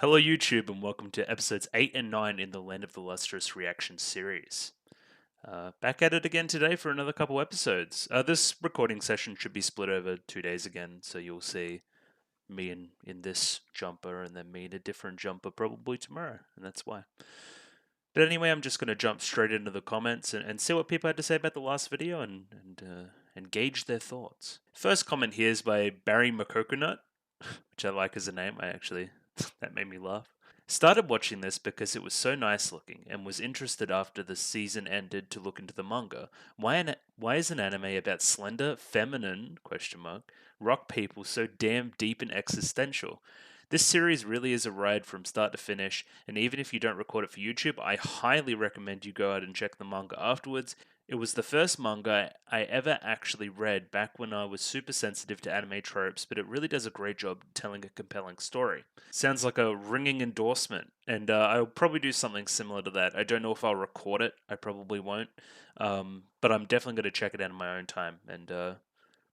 Hello YouTube and welcome to episodes 8 and 9 in the Land of the Lustrous reaction series. Back at it again today for another couple episodes. This recording session should be split over 2 days again, so you'll see me in this jumper and then me in a different jumper probably tomorrow, and that's why. But anyway, I'm just going to jump straight into the comments and see what people had to say about the last video and gauge their thoughts. First comment here is by Barry McCoconut, which I like as a name. That made me laugh. Started watching this because it was so nice looking and was interested after the season ended to look into the manga. Why is an anime about slender, feminine rock people so damn deep and existential? This series really is a ride from start to finish, and even if you don't record it for YouTube, I highly recommend you go out and check the manga afterwards. It was the first manga I ever actually read back when I was super sensitive to anime tropes, but it really does a great job telling a compelling story. Sounds like a ringing endorsement, and I'll probably do something similar to that. I don't know if I'll record it, I probably won't, but I'm definitely going to check it out in my own time, and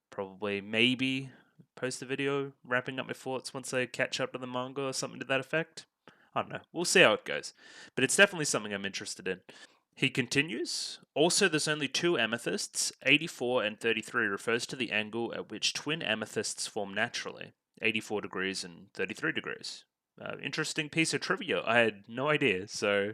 probably maybe post a video wrapping up my thoughts once I catch up to the manga or something to that effect. I don't know. We'll see how it goes. But it's definitely something I'm interested in. He continues. Also, there's only two amethysts. 84 and 33 refers to the angle at which twin amethysts form naturally. 84 degrees and 33 degrees. Interesting piece of trivia. I had no idea. So,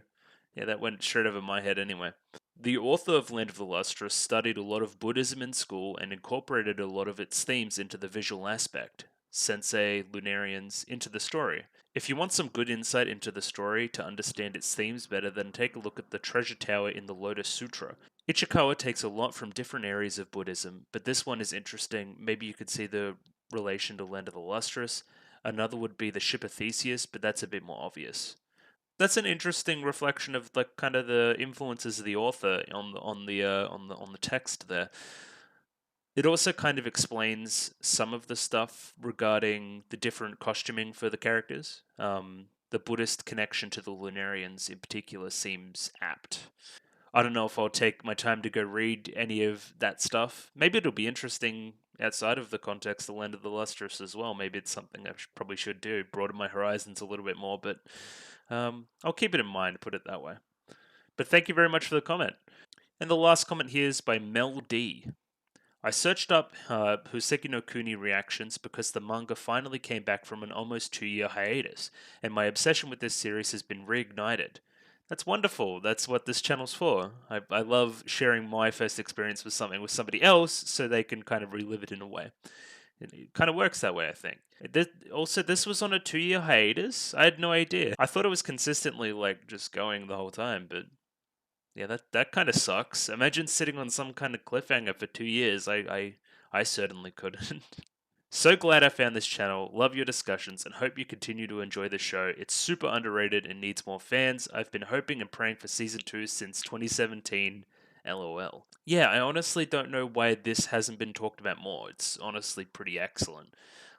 yeah, that went straight over my head anyway. The author of Land of the Lustrous studied a lot of Buddhism in school and incorporated a lot of its themes into the visual aspect, sensei, lunarians, into the story. If you want some good insight into the story to understand its themes better, then take a look at the treasure tower in the Lotus Sutra. Ichikawa takes a lot from different areas of Buddhism, but this one is interesting. Maybe you could see the relation to Land of the Lustrous. Another would be the ship of Theseus, but that's a bit more obvious. That's an interesting reflection of like kind of the influences of the author on the text there. It also kind of explains some of the stuff regarding the different costuming for the characters. The Buddhist connection to the Lunarians in particular seems apt. I don't know if I'll take my time to go read any of that stuff. Maybe it'll be interesting outside of the context of Land of the Lustrous as well. Maybe it's something I probably should do, broaden my horizons a little bit more, but I'll keep it in mind, put it that way. But thank you very much for the comment. And the last comment here is by Mel D. I searched up Hoseki no Kuni reactions because the manga finally came back from an almost 2-year hiatus, and my obsession with this series has been reignited. That's wonderful. That's what this channel's for. I love sharing my first experience with something with somebody else so they can kind of relive it in a way. It kind of works that way, I think. This was on a 2-year hiatus. I had no idea. I thought it was consistently like just going the whole time, but yeah, that kind of sucks. Imagine sitting on some kind of cliffhanger for 2 years. I certainly couldn't. So glad I found this channel, love your discussions, and hope you continue to enjoy the show. It's super underrated and needs more fans. I've been hoping and praying for season 2 since 2017. LOL. Yeah, I honestly don't know why this hasn't been talked about more. It's honestly pretty excellent.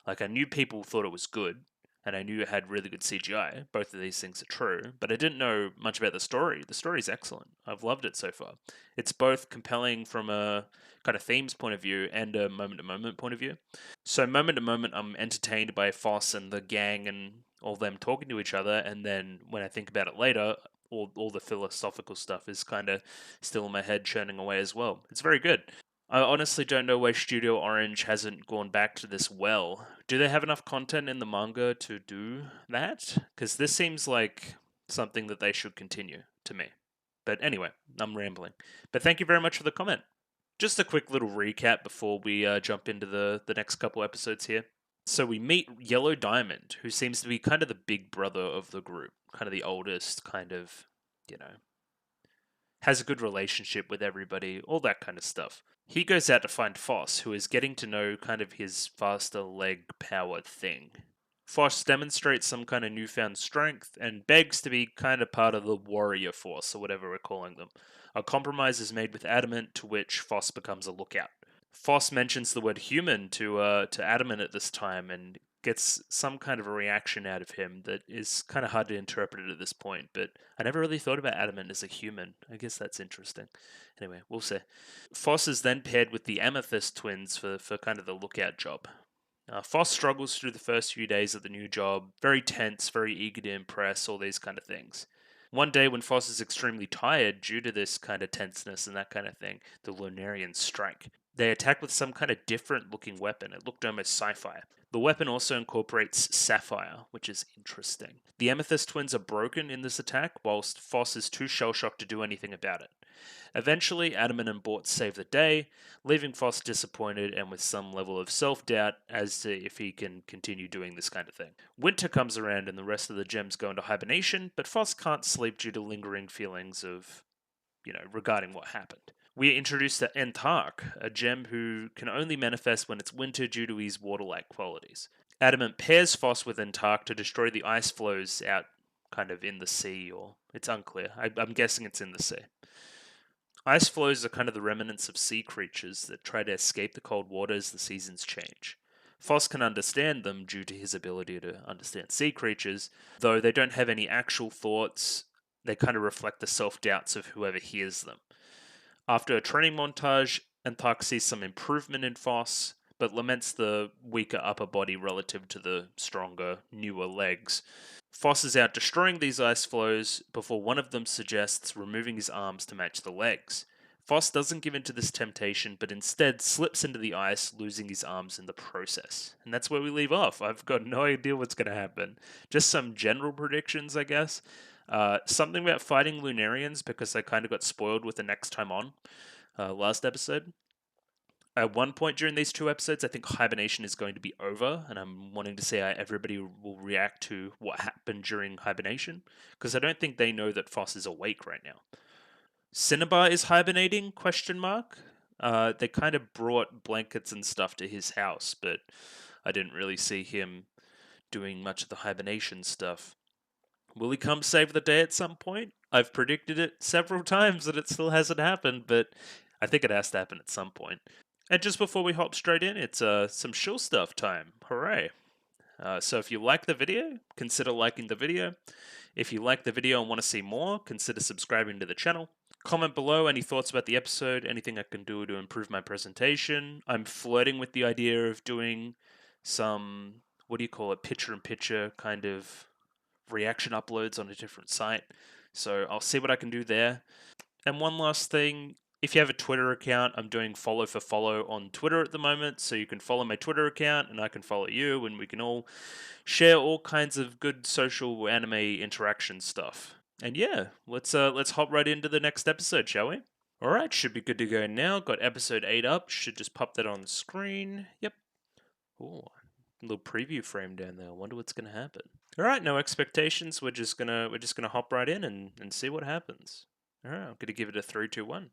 Like, I knew people thought it was good, and I knew it had really good CGI. Both of these things are true, but I didn't know much about the story. The story's excellent. I've loved it so far. It's both compelling from a kind of themes point of view and a moment to moment point of view. So moment to moment, I'm entertained by Foss and the gang and all them talking to each other, and then when I think about it later, all the philosophical stuff is kind of still in my head churning away as well. It's very good. I honestly don't know why Studio Orange hasn't gone back to this well. Do they have enough content in the manga to do that? Because this seems like something that they should continue to me. But anyway, I'm rambling. But thank you very much for the comment. Just a quick little recap before we jump into the next couple episodes here. So we meet Yellow Diamond, who seems to be kind of the big brother of the group, kind of the oldest, kind of, you know, has a good relationship with everybody, all that kind of stuff. He goes out to find Foss, who is getting to know kind of his faster leg power thing. Foss demonstrates some kind of newfound strength and begs to be kind of part of the warrior force, or whatever we're calling them. A compromise is made with Adamant, to which Foss becomes a lookout. Foss mentions the word human to Adamant at this time and gets some kind of a reaction out of him that is kind of hard to interpret at this point, but I never really thought about Adamant as a human. I guess that's interesting. Anyway, we'll see. Foss is then paired with the Amethyst twins for kind of the lookout job. Foss struggles through the first few days of the new job, very tense, very eager to impress, all these kind of things. One day, when Foss is extremely tired due to this kind of tenseness and that kind of thing, the Lunarians strike. They attack with some kind of different looking weapon. It looked almost sci fi. The weapon also incorporates sapphire, which is interesting. The Amethyst twins are broken in this attack, whilst Foss is too shell shocked to do anything about it. Eventually, Adaman and Bort save the day, leaving Foss disappointed and with some level of self doubt as to if he can continue doing this kind of thing. Winter comes around and the rest of the gems go into hibernation, but Foss can't sleep due to lingering feelings of, regarding what happened. We are introduced to Entark, a gem who can only manifest when it's winter due to his water-like qualities. Adamant pairs Foss with Entark to destroy the ice flows out kind of in the sea, or it's unclear. I'm guessing it's in the sea. Ice flows are kind of the remnants of sea creatures that try to escape the cold water as the seasons change. Foss can understand them due to his ability to understand sea creatures, though they don't have any actual thoughts. They kind of reflect the self-doubts of whoever hears them. After a training montage, Antark sees some improvement in Foss, but laments the weaker upper body relative to the stronger, newer legs. Foss is out destroying these ice flows before one of them suggests removing his arms to match the legs. Foss doesn't give in to this temptation, but instead slips into the ice, losing his arms in the process. And that's where we leave off. I've got no idea what's going to happen. Just some general predictions, I guess. Something about fighting Lunarians because I kind of got spoiled with the next time on last episode. At one point during these two episodes, I think hibernation is going to be over, and I'm wanting to see how everybody will react to what happened during hibernation, because I don't think they know that Foss is awake right now. Cinnabar is hibernating? Question mark. They kind of brought blankets and stuff to his house, but I didn't really see him doing much of the hibernation stuff. Will he come save the day at some point? I've predicted it several times and it still hasn't happened, but I think it has to happen at some point. And just before we hop straight in, it's some shill stuff time. Hooray! So if you like the video, consider liking the video. If you like the video and want to see more, consider subscribing to the channel. Comment below any thoughts about the episode, anything I can do to improve my presentation. I'm flirting with the idea of doing some, picture-in-picture kind of reaction uploads on a different site. So I'll see what I can do there. And one last thing, if you have a Twitter account, I'm doing follow for follow on Twitter at the moment, so you can follow my Twitter account and I can follow you, and we can all share all kinds of good social anime interaction stuff. And yeah, let's hop right into the next episode, shall we? Alright, should be good to go now. Got episode 8 up, should just pop that on the screen. Yep. Ooh, little preview frame down there. I wonder what's gonna happen. Alright, no expectations. We're just gonna hop right in and see what happens. Alright, I'm gonna give it a 3, 2, 1.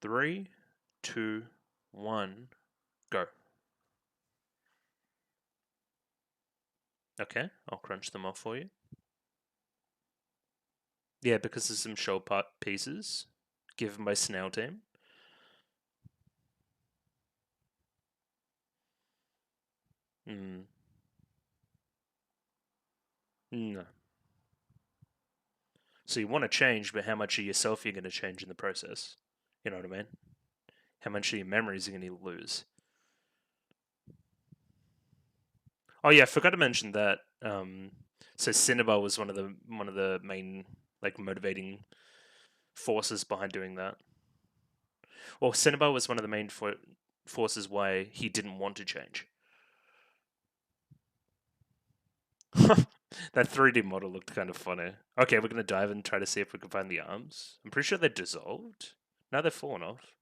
3, 2, 1, go. Okay, I'll crunch them off for you. Yeah, because there's some shell part pieces given by Snail Team. No. So you want to change, but how much of yourself you're going to change in the process? You know what I mean? How much of your memories you're going to lose? Oh yeah, I forgot to mention that. So Cinnabar was one of the main motivating forces behind doing that. Well, Cinnabar was one of the main forces why he didn't want to change. That 3D model looked kind of funny. Okay, we're gonna dive and try to see if we can find the arms. I'm pretty sure they're dissolved. Now they're fallen off.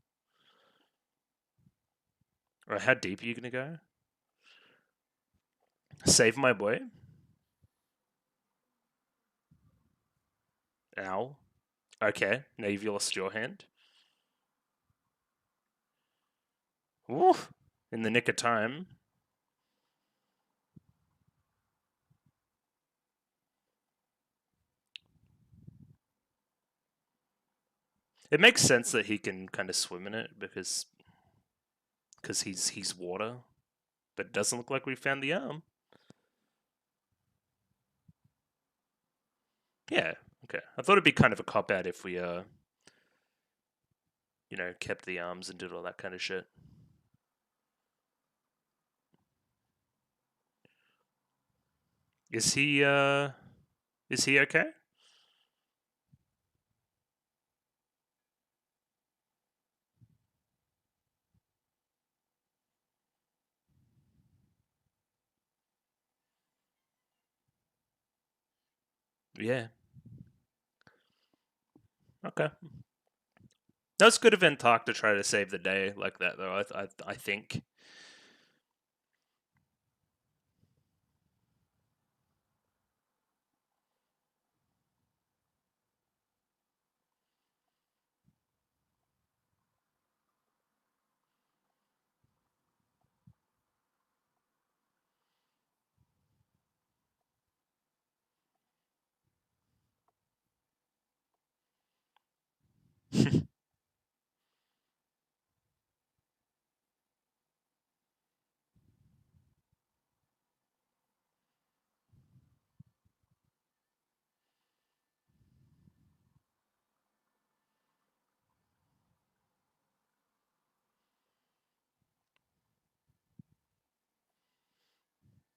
Alright, how deep are you gonna go? Save my boy. Ow. Okay, now you've lost your hand. Woo! In the nick of time. It makes sense that he can kind of swim in it because he's water, but it doesn't look like we found the arm. Yeah, okay. I thought it'd be kind of a cop out if we kept the arms and did all that kind of shit. Is he okay? Yeah. Okay. That's good of Entark to try to save the day like that, though. I think.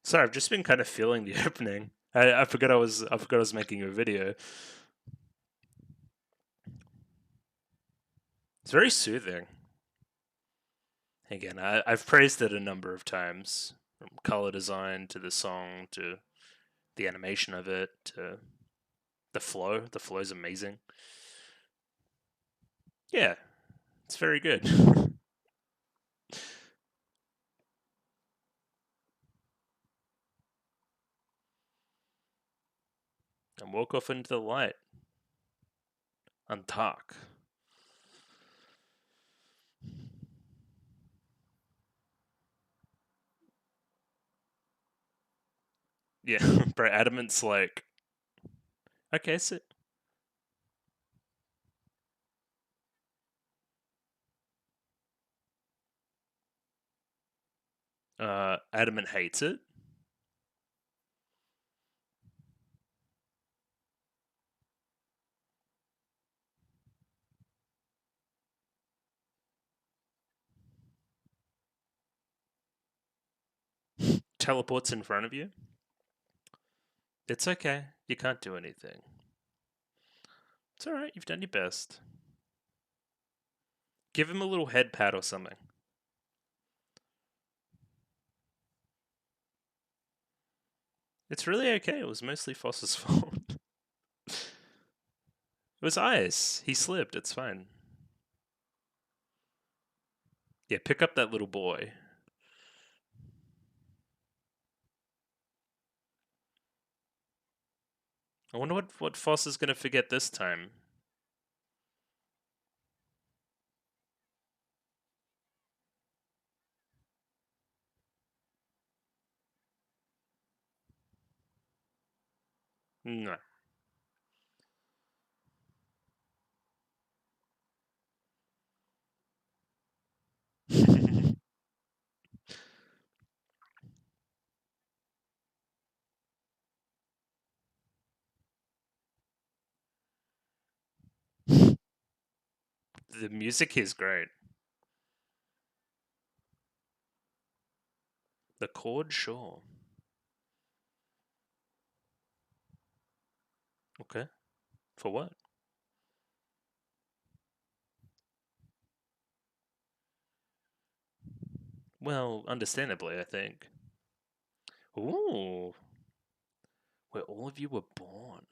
Sorry, I've just been kind of feeling the opening. I forgot I was making a video. It's very soothing. Again, I've praised it a number of times, from color design to the song to the animation of it to the flow. The flow's amazing. Yeah, it's very good. And walk off into the light and talk. Yeah, bro. Adamant's like, okay, so Adamant hates it. Teleports in front of you. It's okay. You can't do anything. It's alright. You've done your best. Give him a little head pat or something. It's really okay. It was mostly Foss's fault. It was ice. He slipped. It's fine. Yeah, pick up that little boy. I wonder what Foss is going to forget this time. No. The music is great. The chord, sure. Okay. For what? Well, understandably, I think. Ooh, where all of you were born.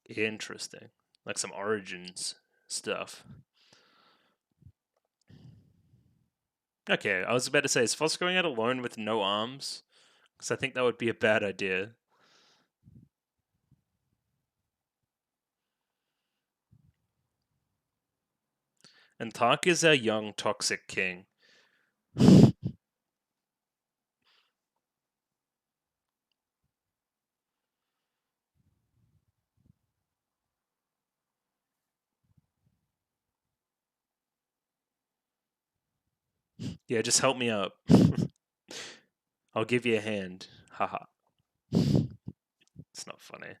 Interesting. Like some origins stuff. Okay, I was about to say, is Foss going out alone with no arms? Because I think that would be a bad idea. And Tark is our young toxic king. Yeah, just help me up. I'll give you a hand. Haha. It's not funny.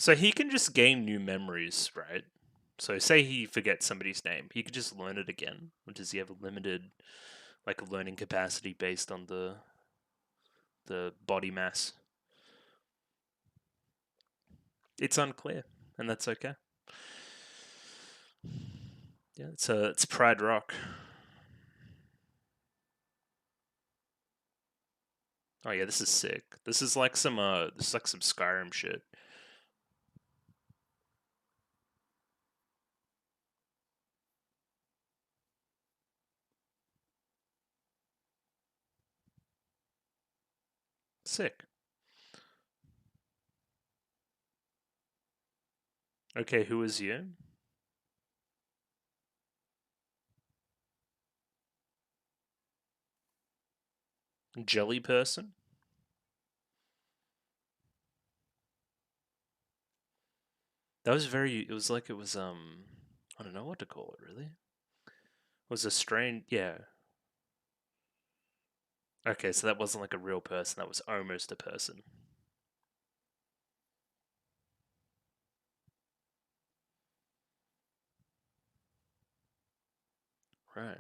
So he can just gain new memories, right? So say he forgets somebody's name, he could just learn it again. Or does he have a limited, like, learning capacity based on the body mass? It's unclear, and that's okay. Yeah, it's Pride Rock. Oh yeah, this is sick. This is like some Skyrim shit. Sick. Okay, who is you? Jelly person? That was very. It was like it was. I don't know what to call it. Really, it was a strange. Yeah. Okay, so that wasn't like a real person. That was almost a person. Right.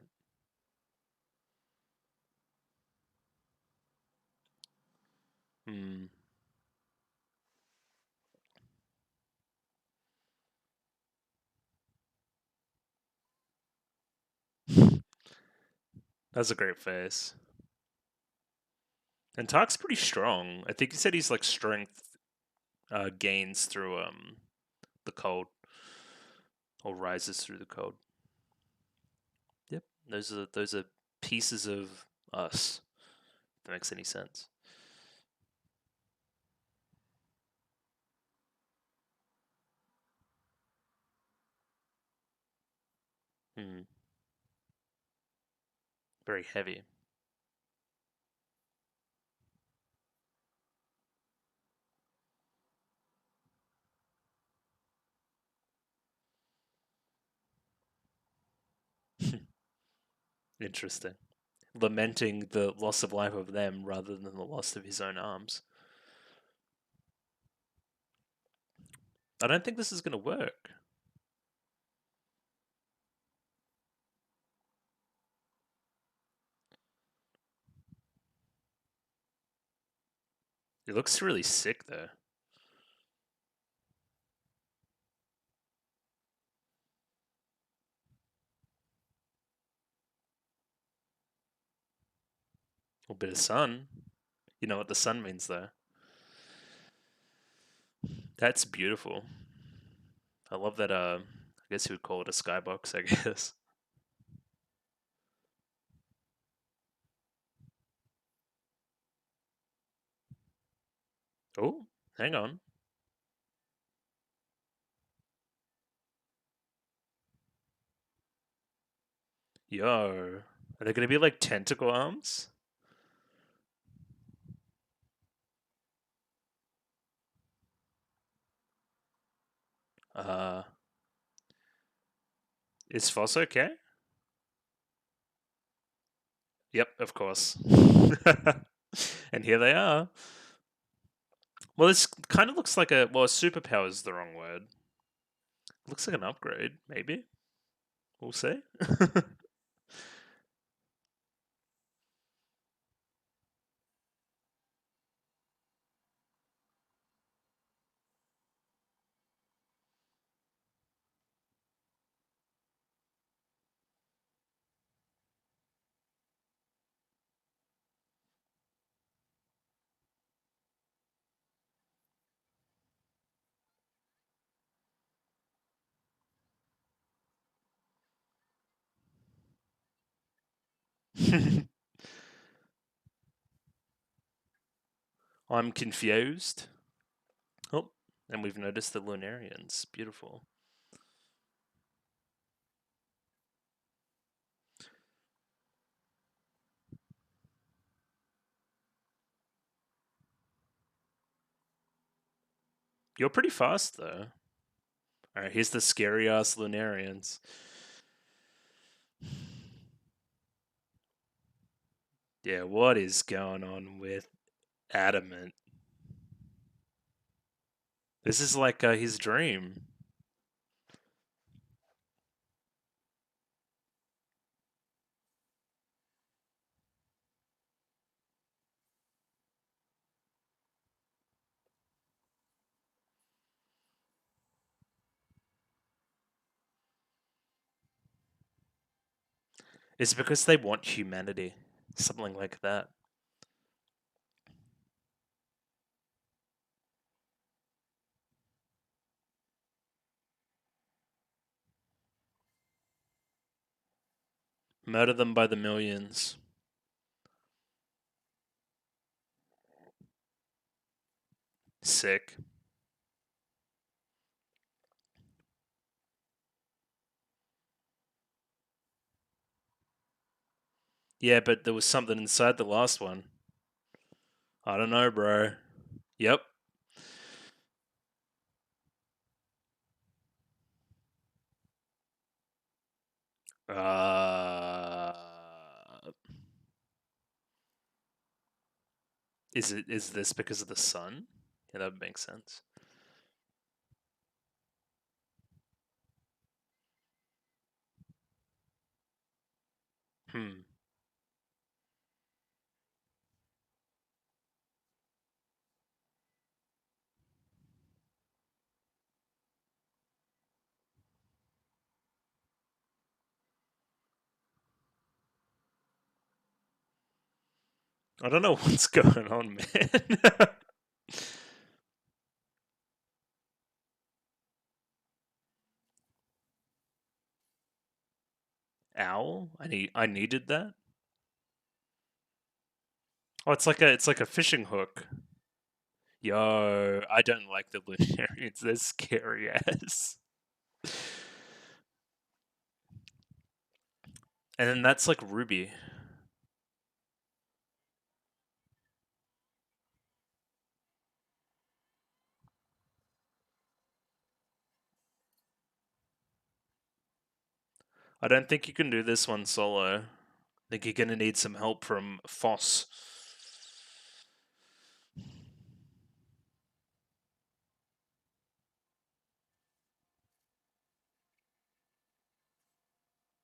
Hmm. That's a great face. And Tark's pretty strong. I think he said he's like strength gains through the cold or rises through the cold. Yep. Those are pieces of us. If that makes any sense. Hmm. Very heavy. Interesting. Lamenting the loss of life of them rather than the loss of his own arms. I don't think this is going to work. It looks really sick though. A bit of sun. You know what the sun means though. That's beautiful. I love that. I guess you would call it a skybox. I guess. Oh, hang on. Yo, are they going to be like tentacle arms? Uh, is Foss okay? Yep, of course. And here they are. Well, this kind of looks like a superpower is the wrong word. Looks like an upgrade, maybe. We'll see. I'm confused. Oh, and we've noticed the Lunarians. Beautiful. You're pretty fast, though. Alright, here's the scary ass Lunarians. Yeah, what is going on with Adamant? This is like his dream. It's because they want humanity. Something like that. Murder them by the millions. Sick. Yeah, but there was something inside the last one. I don't know, bro. Yep. Uh, is this because of the sun? Yeah, that would make sense. Hmm. I don't know what's going on, man. Owl? I needed that. Oh, it's like a fishing hook. Yo, I don't like the Lunarians. They're scary as. And then that's like Ruby. I don't think you can do this one solo. I think you're gonna need some help from Foss.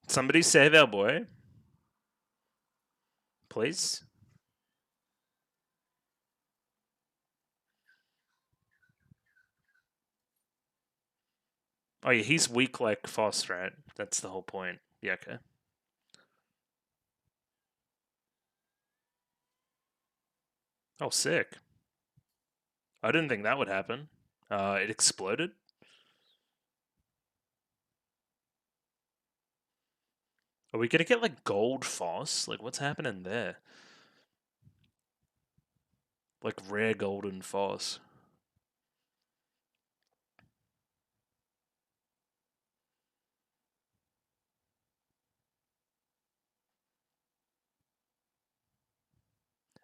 Somebody save our boy, please. Oh yeah, he's weak like Foss, right? That's the whole point. Yeah, okay. Oh, sick. I didn't think that would happen. It exploded. Are we gonna get like gold Foss? Like, what's happening there? Like rare golden Foss.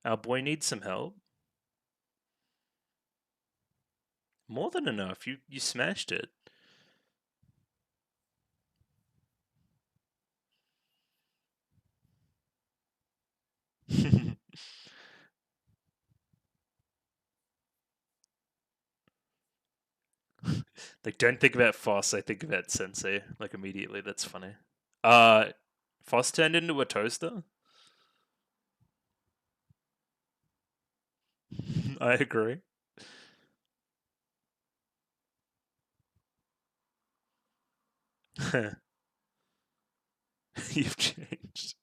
Our boy needs some help. More than enough. You smashed it. Like, don't think about Foss. I think about Sensei. Like immediately. That's funny. Uh, Foss turned into a toaster. I agree. You've changed.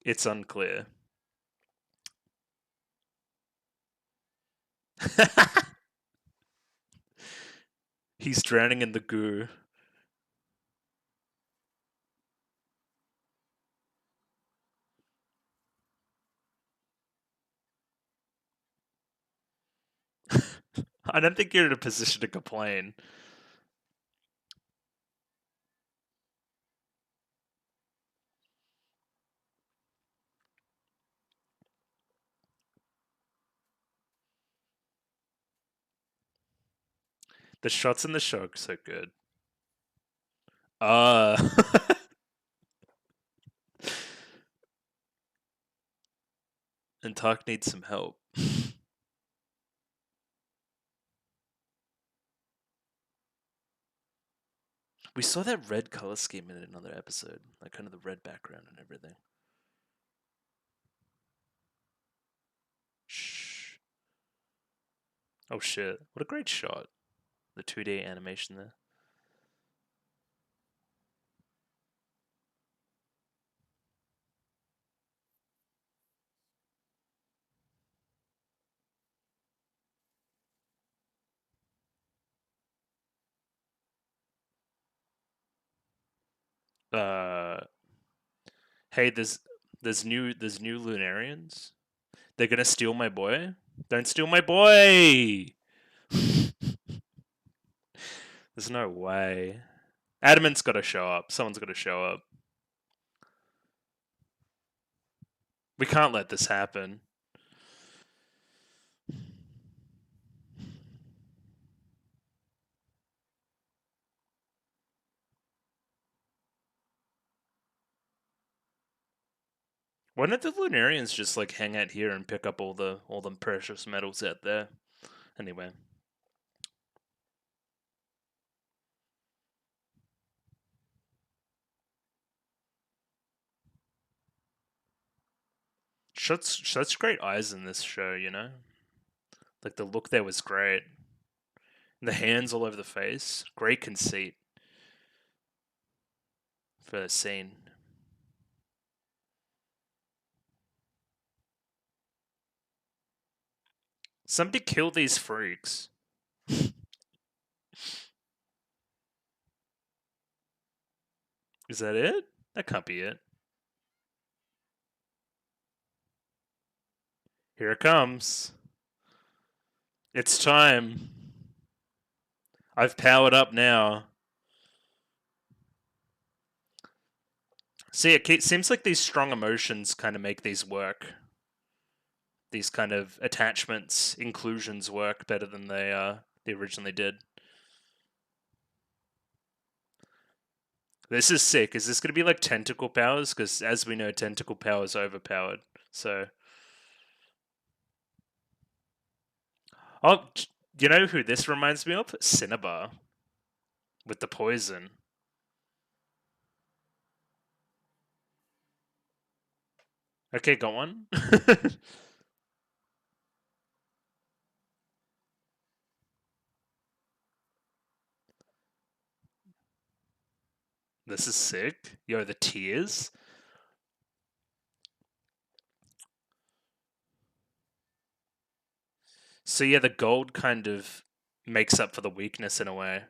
It's unclear. He's drowning in the goo. I don't think you're in a position to complain. The shots in the show are so good. Uh And Tark needs some help. We saw that red color scheme in another episode, like kind of the red background and everything. Shh. Oh shit! What a great shot. The 2D animation there. Uh, hey, there's new Lunarians. They're gonna steal my boy. Don't steal my boy. There's no way. Adamant's got to show up. Someone's got to show up. We can't let this happen. Why don't the Lunarians just like hang out here and pick up all the precious metals out there? Anyway, such great eyes in this show, you know. Like the look there was great. And the hands all over the face, great conceit for the scene. Somebody kill these freaks. Is that it? That can't be it. Here it comes. It's time. I've powered up now. See, it seems like these strong emotions kind of make these work. These kind of attachments, inclusions work better than they originally did. This is sick. Is this going to be like tentacle powers? Because as we know, tentacle powers are overpowered. So, oh, you know who this reminds me of? Cinnabar with the poison. Okay, go on. This is sick. Yo, the tears. So yeah, the gold kind of makes up for the weakness in a way.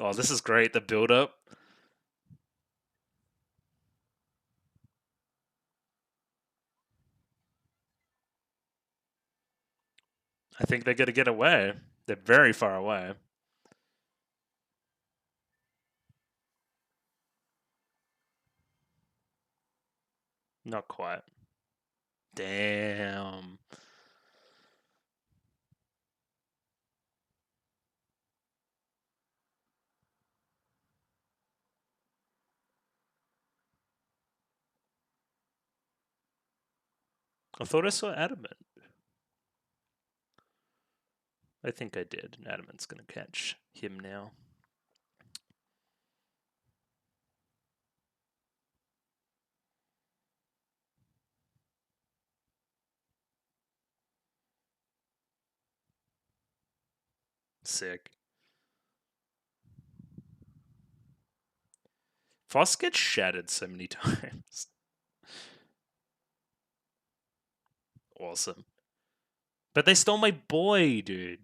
Oh, this is great. The build up. I think they're gonna get away. They're very far away. Not quite. Damn. I thought I saw Adamant. I think I did. Adamant's gonna catch him now. Sick. Foss gets shattered so many times. Awesome. But they stole my boy, dude.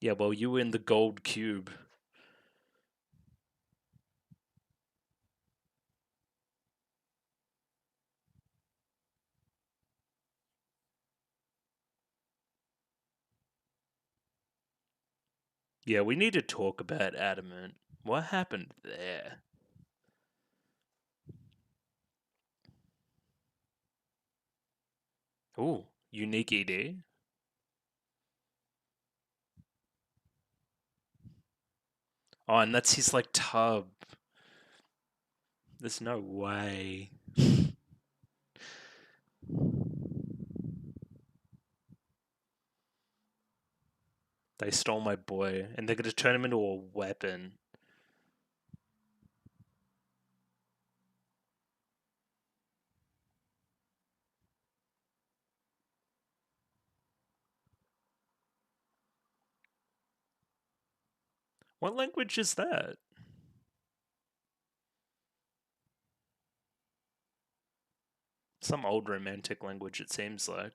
Yeah, well, you were in the gold cube. Yeah, we need to talk about Adamant. What happened there? Ooh, unique ED. Oh, and that's his like tub. There's no way. They stole my boy, and they're gonna turn him into a weapon. What language is that? Some old romantic language, it seems like.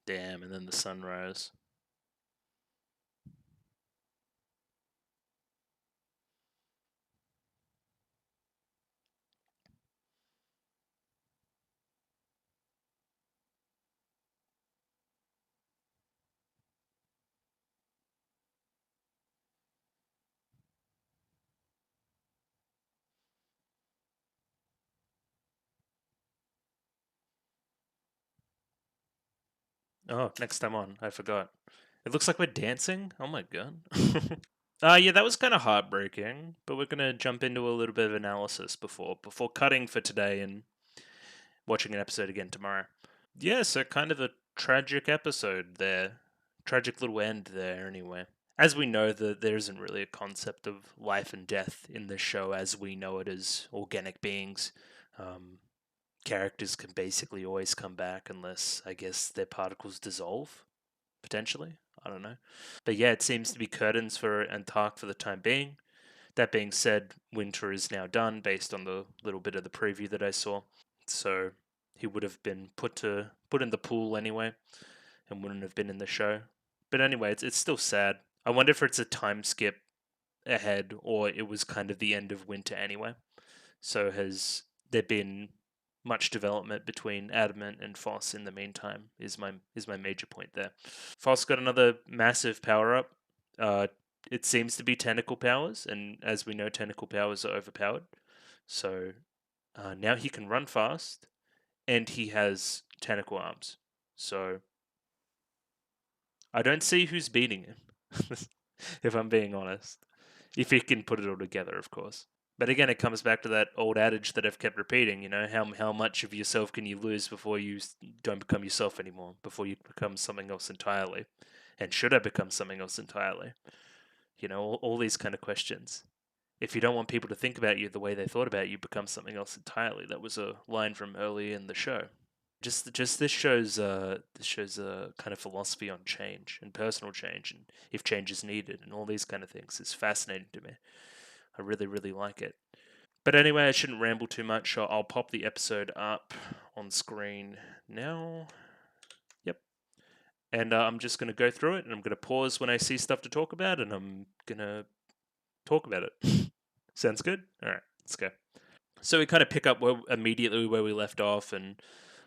Damn, and then the sunrise. Oh, next time on, I forgot. It looks like we're dancing. Oh my god. Yeah, that was kind of heartbreaking. But we're gonna jump into a little bit of analysis before cutting for today and watching an episode again tomorrow. Yeah, so kind of a tragic episode there. Tragic little end there, anyway. As we know, there isn't really a concept of life and death in this show as we know it as organic beings. Um, Characters can basically always come back unless, I guess, their particles dissolve, potentially. I don't know. But yeah, it seems to be curtains for Antark for the time being. That being said, winter is now done based on the little bit of the preview that I saw. So he would have been put in the pool anyway and wouldn't have been in the show. But anyway, it's still sad. I wonder if it's a time skip ahead or it was kind of the end of winter anyway. So has there been much development between Adamant and Foss in the meantime? Is my major point there. Foss got another massive power up. Uh, it seems to be tentacle powers, and as we know, tentacle powers are overpowered. So now he can run fast, and he has tentacle arms. So I don't see who's beating him, if I'm being honest. If he can put it all together, of course. But again, it comes back to that old adage that I've kept repeating. How much of yourself can you lose before you don't become yourself anymore? Before you become something else entirely? And should I become something else entirely? All these kind of questions. If you don't want people to think about you the way they thought about you, become something else entirely. That was a line from early in the show. Just this shows a kind of philosophy on change and personal change, and if change is needed, and all these kind of things is fascinating to me. I really really like it. But anyway, I shouldn't ramble too much. I'll pop the episode up on screen now. Yep. And I'm just going to go through it, and I'm going to pause when I see stuff to talk about, and I'm going to talk about it. Sounds good? All right, let's go. So we kind of pick up immediately where we left off, and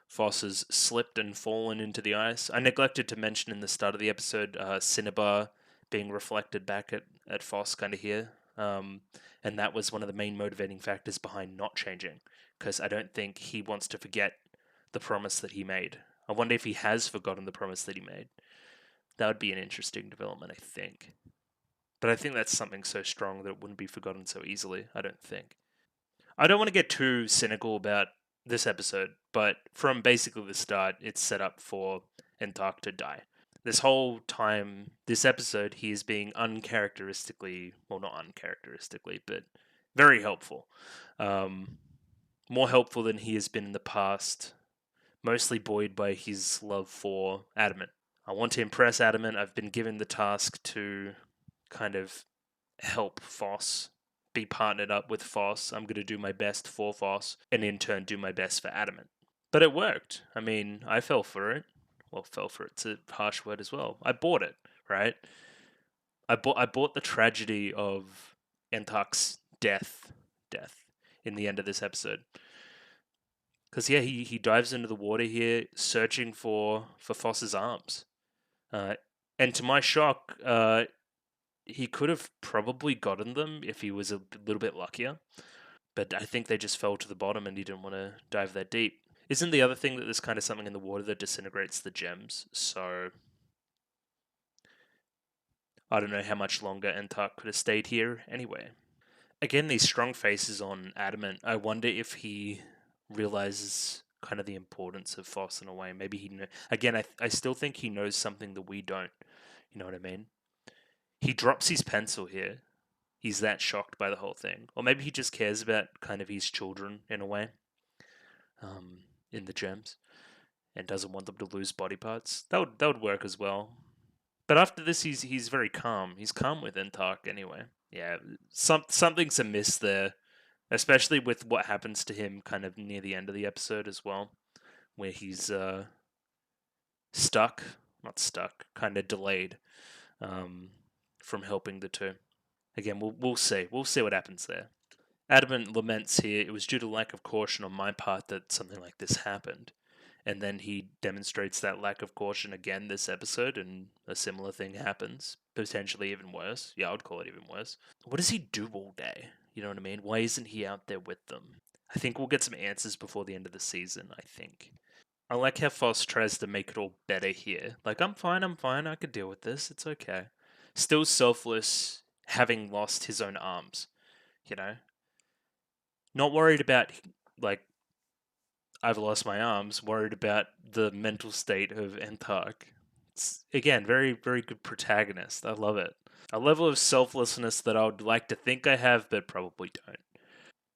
Foss has slipped and fallen into the ice. I neglected to mention in the start of the episode Cinnabar being reflected back at Foss kind of here. And that was one of the main motivating factors behind not changing, because I don't think he wants to forget the promise that he made. I wonder if he has forgotten the promise that he made. That would be an interesting development, I think. But I think that's something so strong that it wouldn't be forgotten so easily, I don't think. I don't want to get too cynical about this episode, but from basically the start, it's set up for Entark to die. This whole time, this episode, he is being uncharacteristically, well, not uncharacteristically, but very helpful. Um, More helpful than he has been in the past, mostly buoyed by his love for Adamant. I want to impress Adamant. I've been given the task to kind of help Foss, be partnered up with Foss. I'm going to do my best for Foss, and in turn, do my best for Adamant. But it worked. I mean, I fell for it. Well, fell for it's a harsh word as well. I bought it, right? I bought the tragedy of Entark's death in the end of this episode. Because yeah, he dives into the water here, searching for Foss's arms. And to my shock, he could have probably gotten them if he was a little bit luckier. But I think they just fell to the bottom, and he didn't want to dive that deep. Isn't the other thing that there's kind of something in the water that disintegrates the gems? So I don't know how much longer Entark could have stayed here anyway. Again, these strong faces on Adamant. I wonder if he realizes kind of the importance of Foss in a way. Maybe again, I still think he knows something that we don't. You know what I mean? He drops his pencil here. He's that shocked by the whole thing. Or maybe he just cares about kind of his children in a way, in the gems, and doesn't want them to lose body parts. That would work as well. But after this, he's very calm. He's calm with Entark anyway. Yeah, something's amiss there, especially with what happens to him kind of near the end of the episode as well, where he's stuck, not stuck, kind of delayed from helping the two. Again, we'll see. We'll see what happens there. Adamant laments here, it was due to lack of caution on my part that something like this happened. And then he demonstrates that lack of caution again this episode, and a similar thing happens. Potentially even worse. Yeah, I would call it even worse. What does he do all day? You know what I mean? Why isn't he out there with them? I think we'll get some answers before the end of the season, I think. I like how Foss tries to make it all better here. Like, I'm fine, I could deal with this, it's okay. Still selfless, having lost his own arms, you know? Not worried about, like, I've lost my arms, worried about the mental state of Entark. It's, again, very, very good protagonist. I love it. A level of selflessness that I would like to think I have, but probably don't.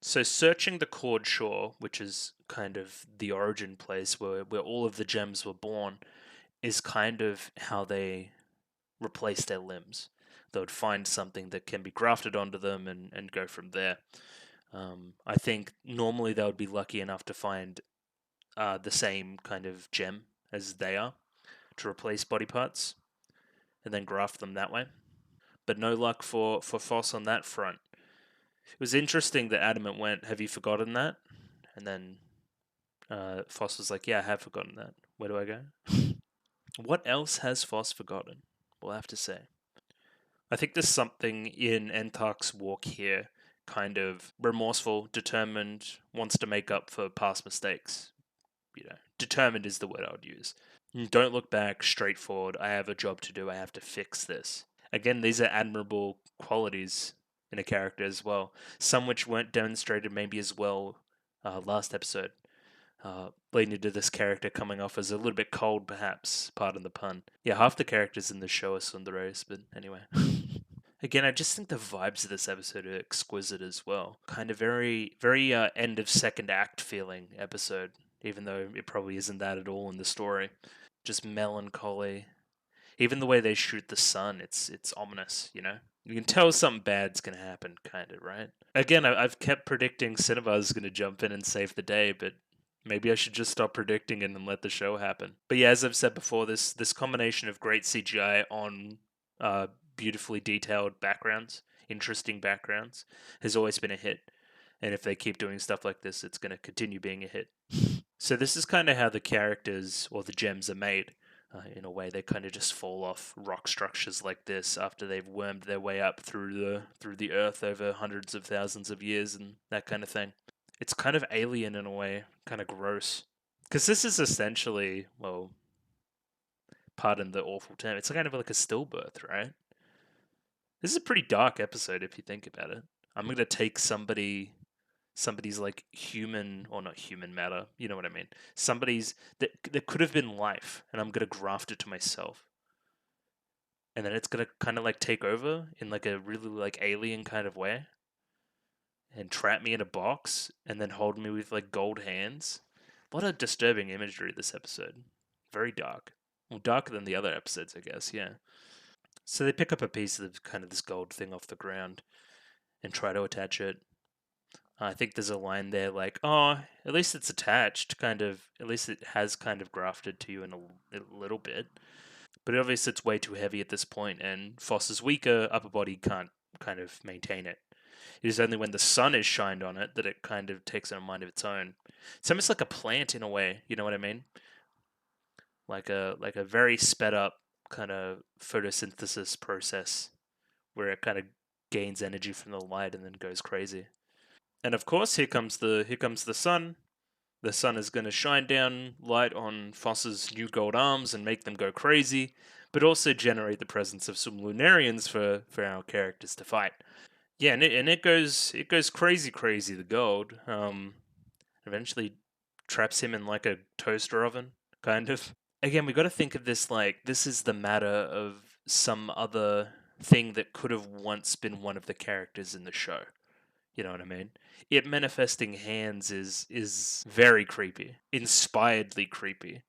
So, searching the Cord Shore, which is kind of the origin place where all of the gems were born, is kind of how they replace their limbs. They would find something that can be grafted onto them and go from there. I think normally they would be lucky enough to find the same kind of gem as they are to replace body parts and then graft them that way. But no luck for Foss on that front. It was interesting that Adamant went, "Have you forgotten that?" And then Foss was like, "Yeah, I have forgotten that. Where do I go?" What else has Foss forgotten? We'll have to say. I think there's something in Entark's walk here, kind of remorseful, determined, wants to make up for past mistakes. Determined is the word I would use. Don't look back, straightforward. I have a job to do. I have to fix this. Again, these are admirable qualities in a character as well. Some which weren't demonstrated maybe as well last episode. Leading to this character coming off as a little bit cold, perhaps. Pardon the pun. Yeah, half the characters in the show are sundares, but anyway. Again, I just think the vibes of this episode are exquisite as well. Kind of very, very end of second act feeling episode, even though it probably isn't that at all in the story. Just melancholy. Even the way they shoot the sun, it's ominous, you know? You can tell something bad's gonna happen, kind of, right? Again, I've kept predicting Cinema's gonna jump in and save the day, but maybe I should just stop predicting it and let the show happen. But yeah, as I've said before, this combination of great CGI on beautifully detailed backgrounds, interesting backgrounds, has always been a hit. And if they keep doing stuff like this, it's going to continue being a hit. So this is kind of how the characters or the gems are made. In a way, they kind of just fall off rock structures like this after they've wormed their way up through the earth over hundreds of thousands of years and that kind of thing. It's kind of alien in a way, kind of gross. Because this is essentially, well, pardon the awful term, it's kind of like a stillbirth, right? This is a pretty dark episode if you think about it. I'm gonna take somebody's like human or not human matter, you know what I mean? Somebody's that could have been life, and I'm gonna graft it to myself. And then it's gonna kind of like take over in like a really like alien kind of way and trap me in a box and then hold me with like gold hands. A lot of disturbing imagery this episode. Very dark. Well, darker than the other episodes, I guess, yeah. So they pick up a piece of kind of this gold thing off the ground and try to attach it. I think there's a line there like, "Oh, at least it's attached, kind of. At least it has kind of grafted to you in a little bit." But obviously, it's way too heavy at this point, and Foss's weaker upper body can't kind of maintain it. It is only when the sun is shined on it that it kind of takes on a mind of its own. It's almost like a plant in a way. You know what I mean? Like a very sped up kind of photosynthesis process where it kind of gains energy from the light and then goes crazy. And of course, here comes the sun. The sun is going to shine down light on Foss's new gold arms and make them go crazy, but also generate the presence of some Lunarians for our characters to fight. Yeah, and it goes crazy the gold. Eventually traps him in like a toaster oven, kind of. Again, we got to think of this like this is the matter of some other thing that could have once been one of the characters in the show. You know what I mean? It manifesting hands is very creepy, inspiredly creepy.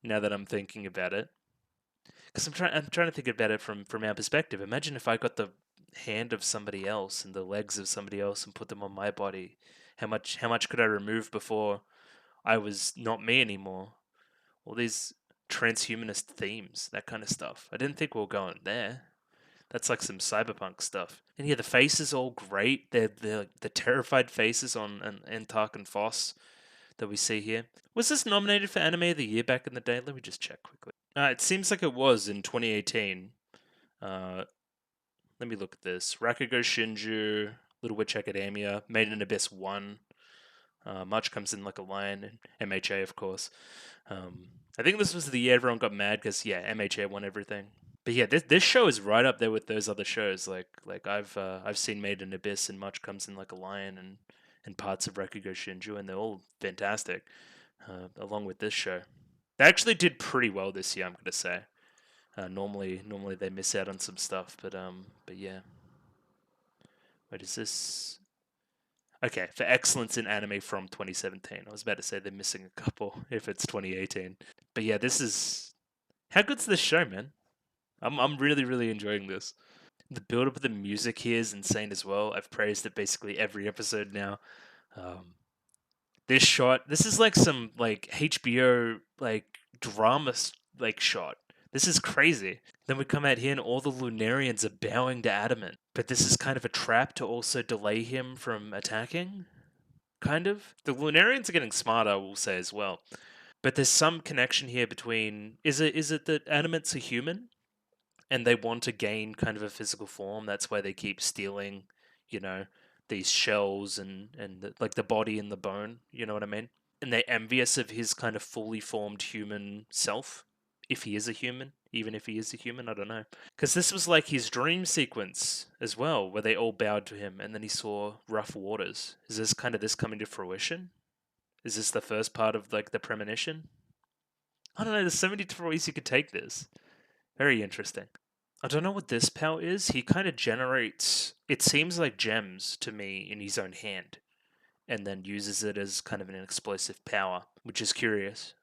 Now that I'm thinking about it, because I'm trying to think about it from our perspective. Imagine if I got the hand of somebody else and the legs of somebody else and put them on my body. How much could I remove before I was not me anymore? All these transhumanist themes, that kind of stuff. I didn't think we were going there. That's like some cyberpunk stuff. And yeah, the faces all great. They're like the terrified faces on Antark and Foss that we see here. Was this nominated for Anime of the Year back in the day? Let me just check quickly. It seems like it was in 2018. Uh, Let me look at this. Rakugo Shinju, Little Witch Academia, Made in Abyss 1. March Comes in Like a Lion, and MHA, of course. I think this was the year everyone got mad because, yeah, MHA won everything. But yeah, this show is right up there with those other shows. Like I've seen Made in Abyss and Much Comes in Like a Lion and parts of Rakugo Shinju, and they're all fantastic. Along with this show, they actually did pretty well this year. I'm gonna say. Normally they miss out on some stuff, but yeah. Wait, is this okay for excellence in anime from 2017? I was about to say they're missing a couple if it's 2018, but yeah, this is how good's this show, man? I'm really enjoying this. The build up of the music here is insane as well. I've praised it basically every episode now. Um, this shot, this is like some like HBO like drama like shot. This is crazy. Then we come out here and all the Lunarians are bowing to Adamant. But this is kind of a trap to also delay him from attacking. Kind of. The Lunarians are getting smarter, I will say as well. But there's some connection here between is it that Adamant's a human? And they want to gain kind of a physical form. That's why they keep stealing, you know, these shells and like the body and the bone. You know what I mean? And they're envious of his kind of fully formed human self, if he is a human. Even if he is a human, I don't know. Because this was like his dream sequence as well, where they all bowed to him, and then he saw rough waters. Is this kind of this coming to fruition? Is this the first part of like the premonition? I don't know. There's so many different ways you could take this. Very interesting. I don't know what this power is. He kind of generates, it seems like gems to me in his own hand, and then uses it as kind of an explosive power, which is curious.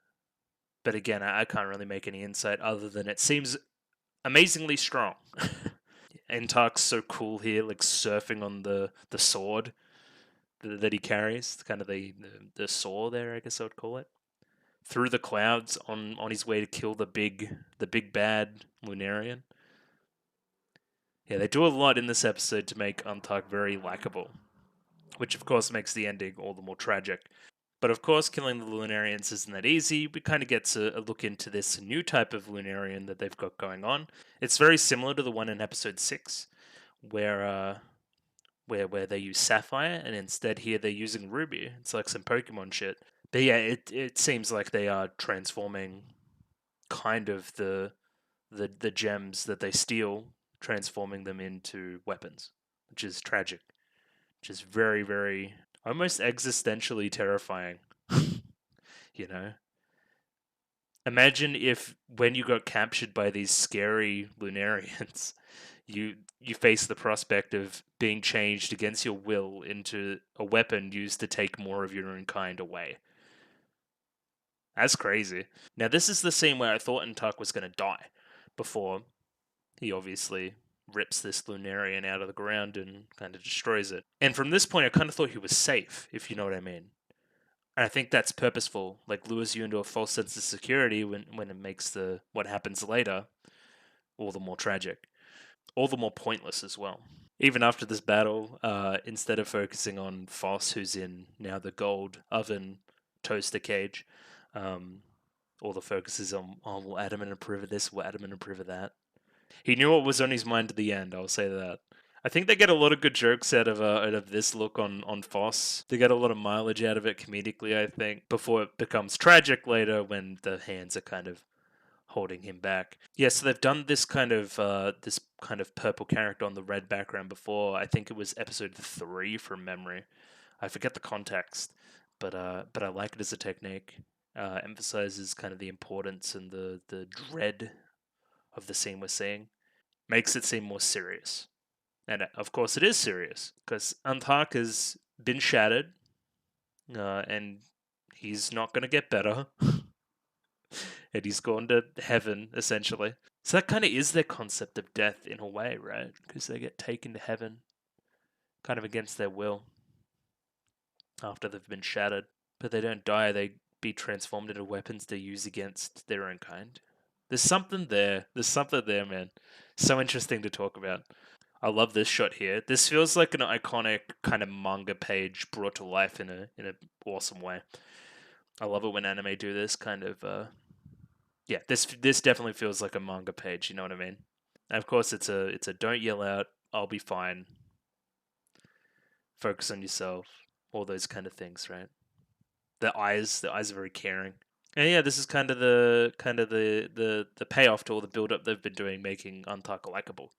But again, I can't really make any insight other than it seems amazingly strong. Entark's so cool here, like surfing on the sword that he carries, kind of the saw there, I guess I would call it, through the clouds on his way to kill the big bad Lunarian. Yeah, they do a lot in this episode to make Untuck very likable, which of course makes the ending all the more tragic. But of course, killing the Lunarians isn't that easy. We kind of get a look into this new type of Lunarian that they've got going on. It's very similar to the one in episode 6, where where they use Sapphire, and instead here they're using Ruby. It's like some Pokemon shit. But yeah, it seems like they are transforming kind of the gems that they steal, transforming them into weapons, which is tragic, which is very almost existentially terrifying. You know, imagine if when you got captured by these scary Lunarians, you face the prospect of being changed against your will into a weapon used to take more of your own kind away. That's crazy. Now this is the scene where I thought Intak was going to die before he obviously rips this Lunarian out of the ground and kind of destroys it. And from this point, I kind of thought he was safe, if you know what I mean. And I think that's purposeful, like lures you into a false sense of security when it makes the what happens later all the more tragic, all the more pointless as well. Even after this battle, instead of focusing on Foss, who's in now the gold oven, toaster cage. All the focus is on, will Adamant approve of this? Will Adamant approve of that? He knew what was on his mind at the end, I'll say that. I think they get a lot of good jokes out of this look on Foss. They get a lot of mileage out of it comedically, I think, before it becomes tragic later when the hands are kind of holding him back. Yeah, so they've done this kind of purple character on the red background before. I think it was episode 3 from memory. I forget the context, but I like it as a technique. Emphasizes kind of the importance and the dread of the scene we're seeing. Makes it seem more serious. And of course, it is serious because Antark has been shattered, and he's not going to get better. And he's gone to heaven, essentially. So that kind of is their concept of death in a way, right? Because they get taken to heaven, kind of against their will, after they've been shattered. But they don't die, they be transformed into weapons to use against their own kind. There's something there. There's something there, man. So interesting to talk about. I love this shot here. This feels like an iconic kind of manga page brought to life in an awesome way. I love it when anime do this kind of. Yeah, this definitely feels like a manga page. You know what I mean? And of course, it's a don't yell out. I'll be fine. Focus on yourself. All those kind of things, right? The eyes are very caring. And yeah, this is kind of the payoff to all the build up they've been doing, making Antaka likable.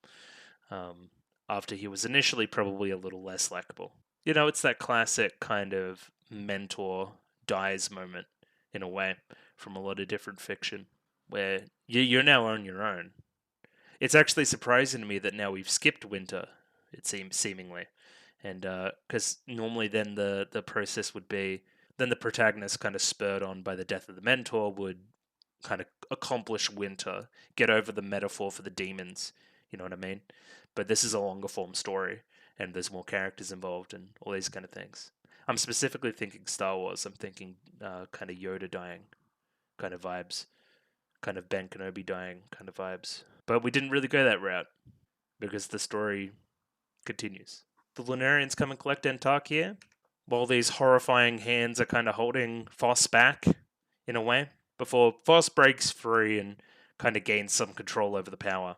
After he was initially probably a little less likable. You know, it's that classic kind of mentor dies moment in a way from a lot of different fiction where you're now on your own. It's actually surprising to me that now we've skipped winter, it seems seemingly. And because normally then the process would be then the protagonist kind of spurred on by the death of the mentor would kind of accomplish winter, get over the metaphor for the demons, you know what I mean? But this is a longer form story and there's more characters involved and all these kind of things. I'm specifically thinking Star Wars. I'm thinking kind of Yoda dying kind of vibes, kind of Ben Kenobi dying kind of vibes. But we didn't really go that route because the story continues. The Lunarians come and collect Antark here, while these horrifying hands are kind of holding Foss back in a way before Foss breaks free and kind of gains some control over the power.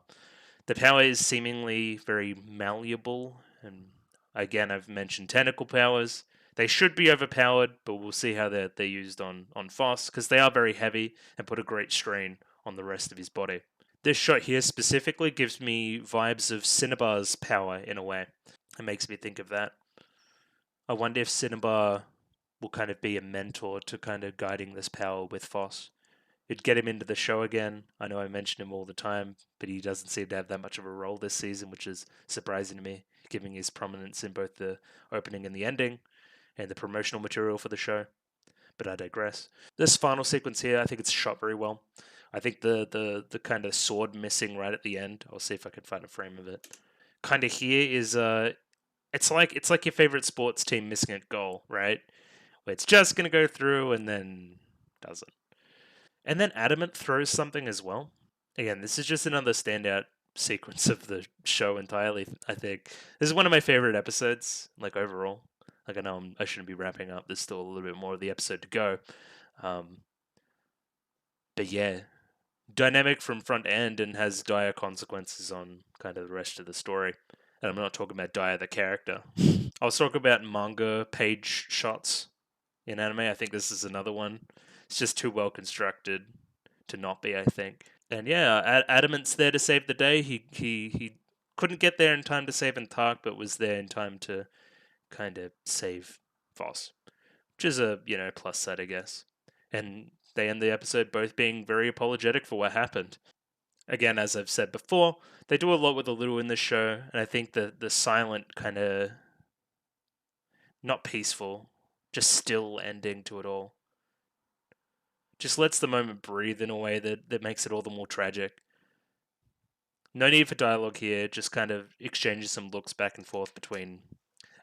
The power is seemingly very malleable, and again, I've mentioned tentacle powers. They should be overpowered, but we'll see how they're used on Foss, because they are very heavy and put a great strain on the rest of his body. This shot here specifically gives me vibes of Cinnabar's power in a way. It makes me think of that. I wonder if Cinnabar will kind of be a mentor to kind of guiding this power with Foss. It'd get him into the show again. I know I mention him all the time, but he doesn't seem to have that much of a role this season, which is surprising to me, given his prominence in both the opening and the ending, and the promotional material for the show. But I digress. This final sequence here, I think it's shot very well. I think the kind of sword missing right at the end. I'll see if I can find a frame of it. Kind of here is it's like your favorite sports team missing a goal, right? Where it's just gonna go through and then doesn't. And then Adamant throws something as well. Again, this is just another standout sequence of the show entirely, I think. This is one of my favorite episodes, like overall. Like I know I shouldn't be wrapping up. There's still a little bit more of the episode to go. But yeah, dynamic from front end and has dire consequences on kind of the rest of the story. And I'm not talking about Dire the character. I was talking about manga page shots in anime. I think this is another one. It's just too well constructed to not be, I think. And yeah, Adamant's there to save the day. He couldn't get there in time to save Antark, but was there in time to kind of save Foss, which is a plus side, I guess. And they end the episode both being very apologetic for what happened. Again, as I've said before, they do a lot with a little in this show, and I think the silent kind of not peaceful, just still ending to it all just lets the moment breathe in a way that makes it all the more tragic. No need for dialogue here, just kind of exchanges some looks back and forth between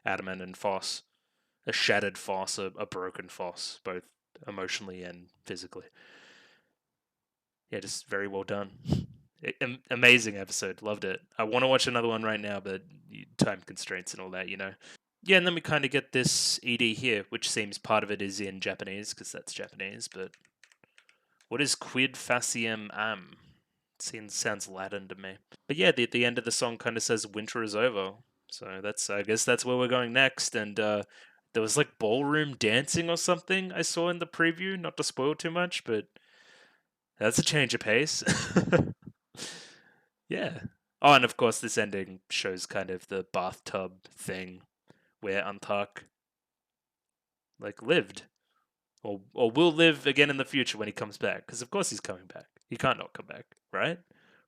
Adamant and Foss. A shattered Foss, a broken Foss, both emotionally and physically. Yeah, just very well done. Amazing episode, loved it. I want to watch another one right now, but time constraints and all that, Yeah, and then we kind of get this ED here, which seems part of it is in Japanese, because that's Japanese, but what is quid faciem am? Sounds Latin to me. But yeah, the end of the song kind of says winter is over. So I guess that's where we're going next. And there was like ballroom dancing or something I saw in the preview, not to spoil too much, but that's a change of pace. Yeah. Oh, and of course, this ending shows kind of the bathtub thing where Antak like lived, or will live again in the future when he comes back. Because of course he's coming back. He can't not come back, right?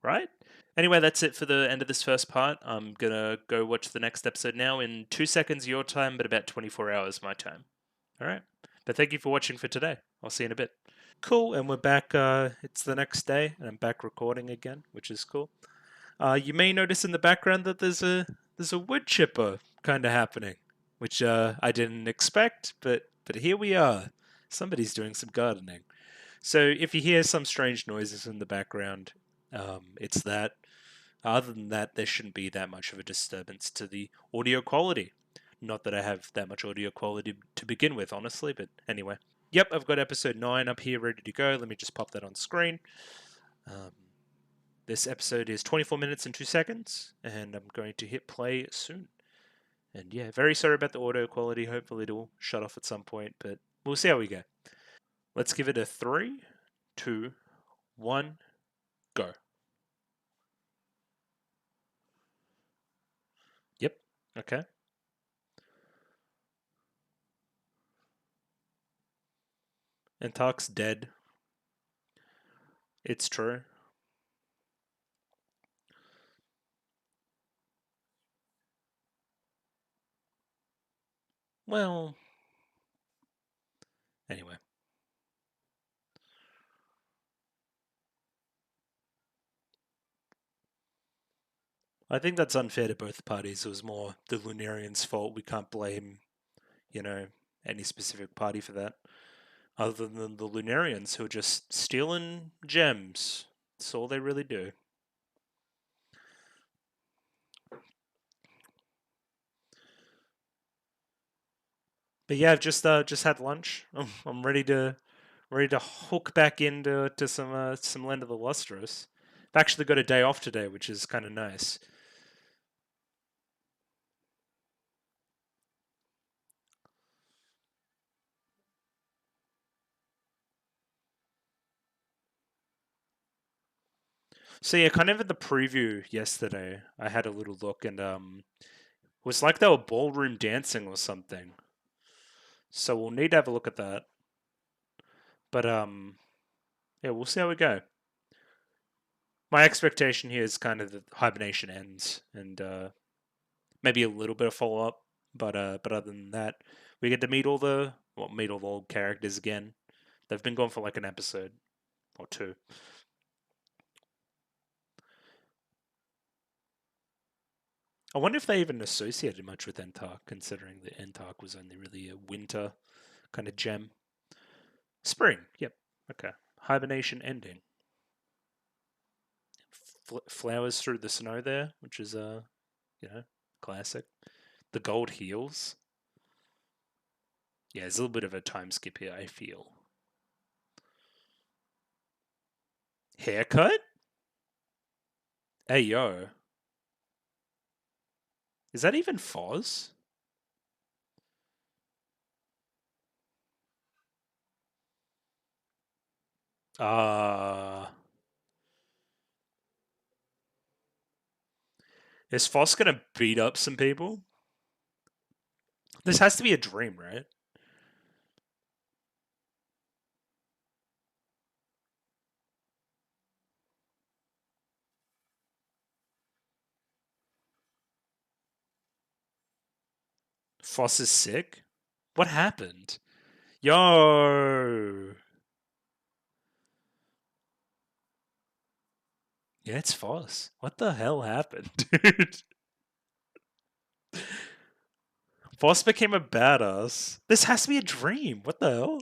Right? Anyway, that's it for the end of this first part. I'm gonna go watch the next episode now in 2 seconds your time, but about 24 hours my time. All right. But thank you for watching for today. I'll see you in a bit. Cool, and we're back. It's the next day, and I'm back recording again, which is cool. You may notice in the background that there's a wood chipper kind of happening, which I didn't expect, but here we are. Somebody's doing some gardening. So if you hear some strange noises in the background, it's that. Other than that, there shouldn't be that much of a disturbance to the audio quality. Not that I have that much audio quality to begin with, honestly, but anyway. Yep, I've got episode 9 up here ready to go. Let me just pop that on screen. Um, this episode is 24 minutes and 2 seconds, and I'm going to hit play soon. And yeah, very sorry about the audio quality. Hopefully it'll shut off at some point, but we'll see how we go. Let's give it a 3, 2, 1, go. Yep, okay. And Talk's dead. It's true. Well, anyway. I think that's unfair to both parties. It was more the Lunarians' fault. We can't blame, you know, any specific party for that. Other than the Lunarians who are just stealing gems. That's all they really do. But yeah, I've just had lunch. I'm ready to hook back into some Land of the Lustrous. I've actually got a day off today, which is kind of nice. So yeah, kind of at the preview yesterday, I had a little look, and it was like they were ballroom dancing or something. So we'll need to have a look at that. But yeah, we'll see how we go. My expectation here is kind of that hibernation ends, and maybe a little bit of follow up. But other than that, we get to meet all the old characters again. They've been gone for like an episode or two. I wonder if they even associated much with Entark, considering that Entark was only really a winter kind of gem. Spring, yep. Okay. Hibernation ending. Flowers through the snow there, which is classic. The gold heels. Yeah, there's a little bit of a time skip here, I feel. Haircut? Hey yo. Is that even Foz? Uh is Foz gonna beat up some people? This has to be a dream, right? Foss is sick? What happened? Yo! Yeah, it's Foss. What the hell happened, dude? Foss became a badass. This has to be a dream. What the hell?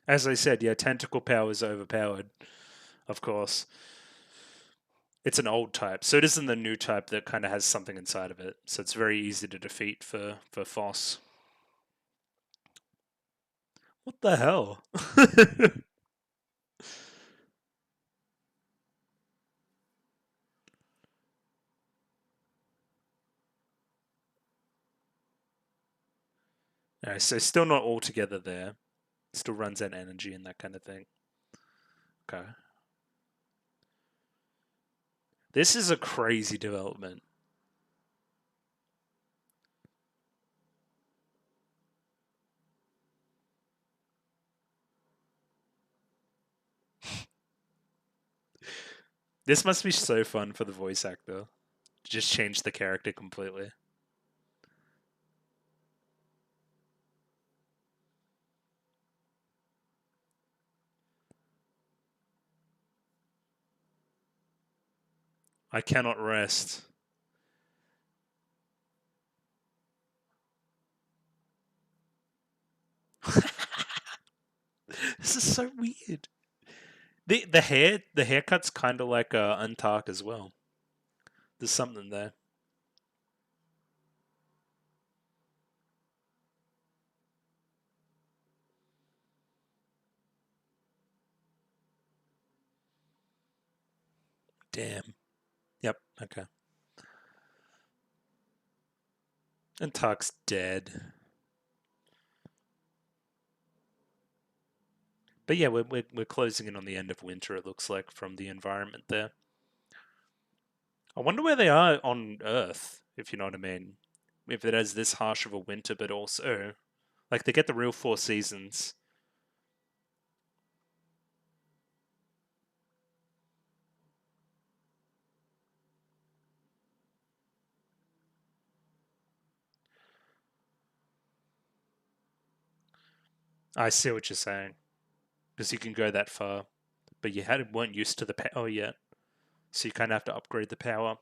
As I said, yeah, tentacle power is overpowered, of course. It's an old type, so it isn't the new type that kind of has something inside of it. So it's very easy to defeat for Foss. What the hell? Alright, so still not all together there. Still runs out energy and that kind of thing. Okay. This is a crazy development. This must be so fun for the voice actor. Just change the character completely. I cannot rest. This is so weird. The haircut's kind of like Untark as well. There's something there. Damn. Yep. Okay. Untark's dead. But yeah, we're closing in on the end of winter. It looks like from the environment there. I wonder where they are on Earth, if you know what I mean. If it has this harsh of a winter, but also like they get the real 4 seasons. I see what you're saying because you can go that far, but weren't used to the power yet, so you kind of have to upgrade the power.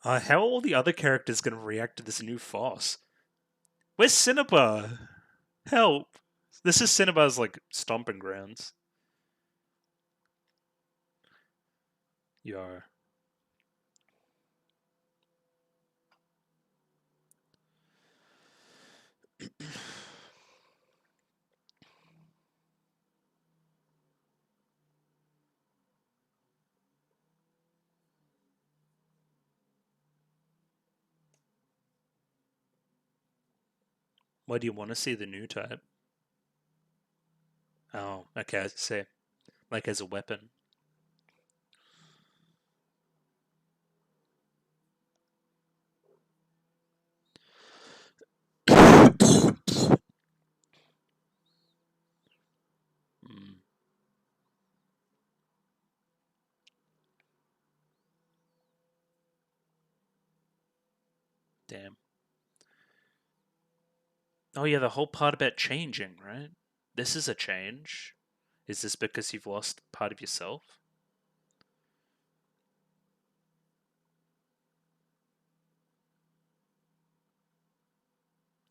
How are all the other characters going to react to this new Foss? Where's Cinnabar? Help! This is Cinnabar's like stomping grounds. Yo. Why do you want to see the new type? Oh, okay, I see. Like as a weapon. Mm, damn. Oh yeah, the whole part about changing, right? This is a change. Is this because you've lost part of yourself?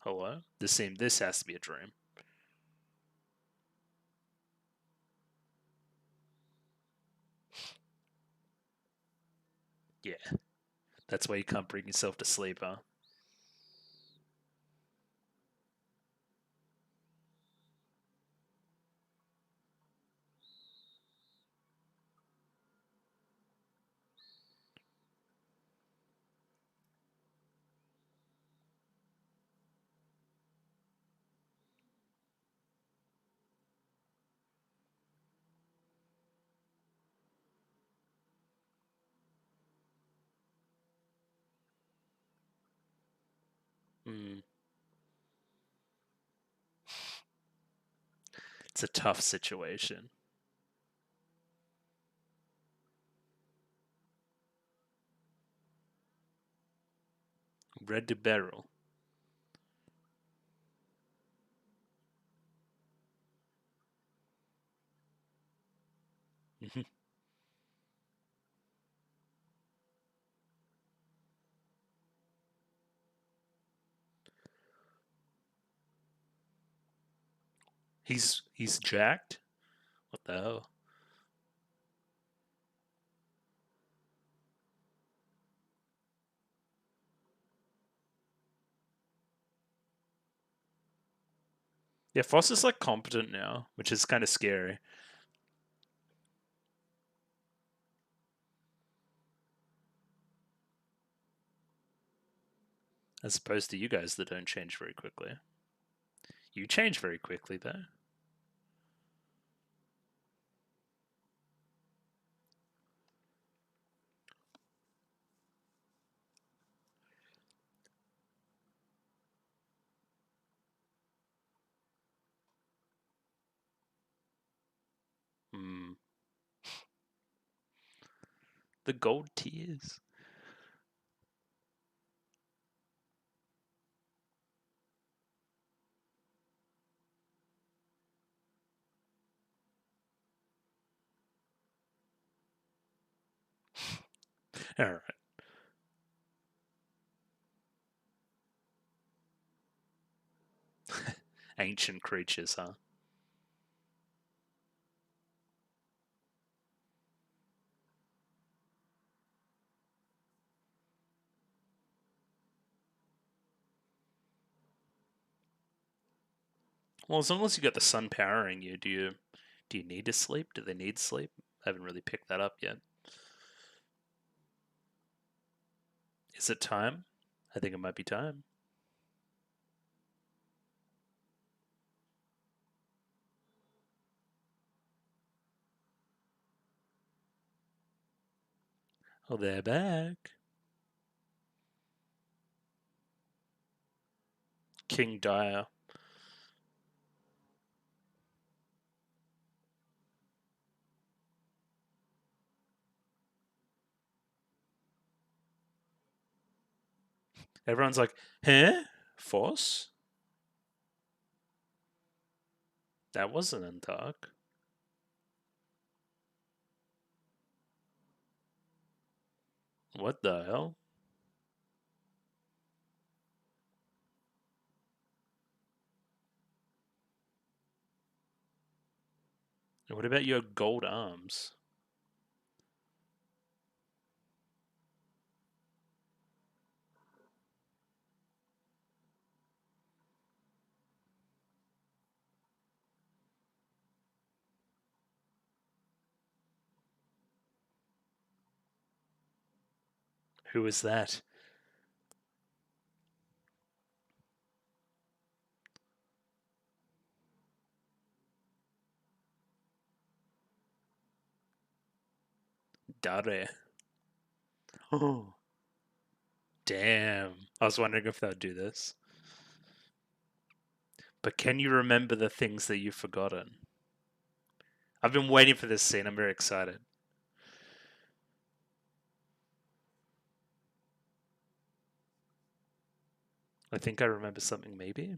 Hello? This has to be a dream. Yeah. That's why you can't bring yourself to sleep, huh? Mm, it's a tough situation. Red de Barrel. He's jacked? What the hell? Yeah, Foss is like competent now, which is kind of scary. As opposed to you guys that don't change very quickly. You change very quickly, though. Hmm. The gold tears. All right. Ancient creatures, huh? Well, as long as you got the sun powering you, do you need to sleep? Do they need sleep? I haven't really picked that up yet. Is it time? I think it might be time. Oh, they're back. King Dire. Everyone's like, huh? Force? That wasn't in Dark. What the hell? What about your gold arms? Who is that? Dare. Oh, damn. I was wondering if they'd do this. But can you remember the things that you've forgotten? I've been waiting for this scene. I'm very excited. I think I remember something, maybe?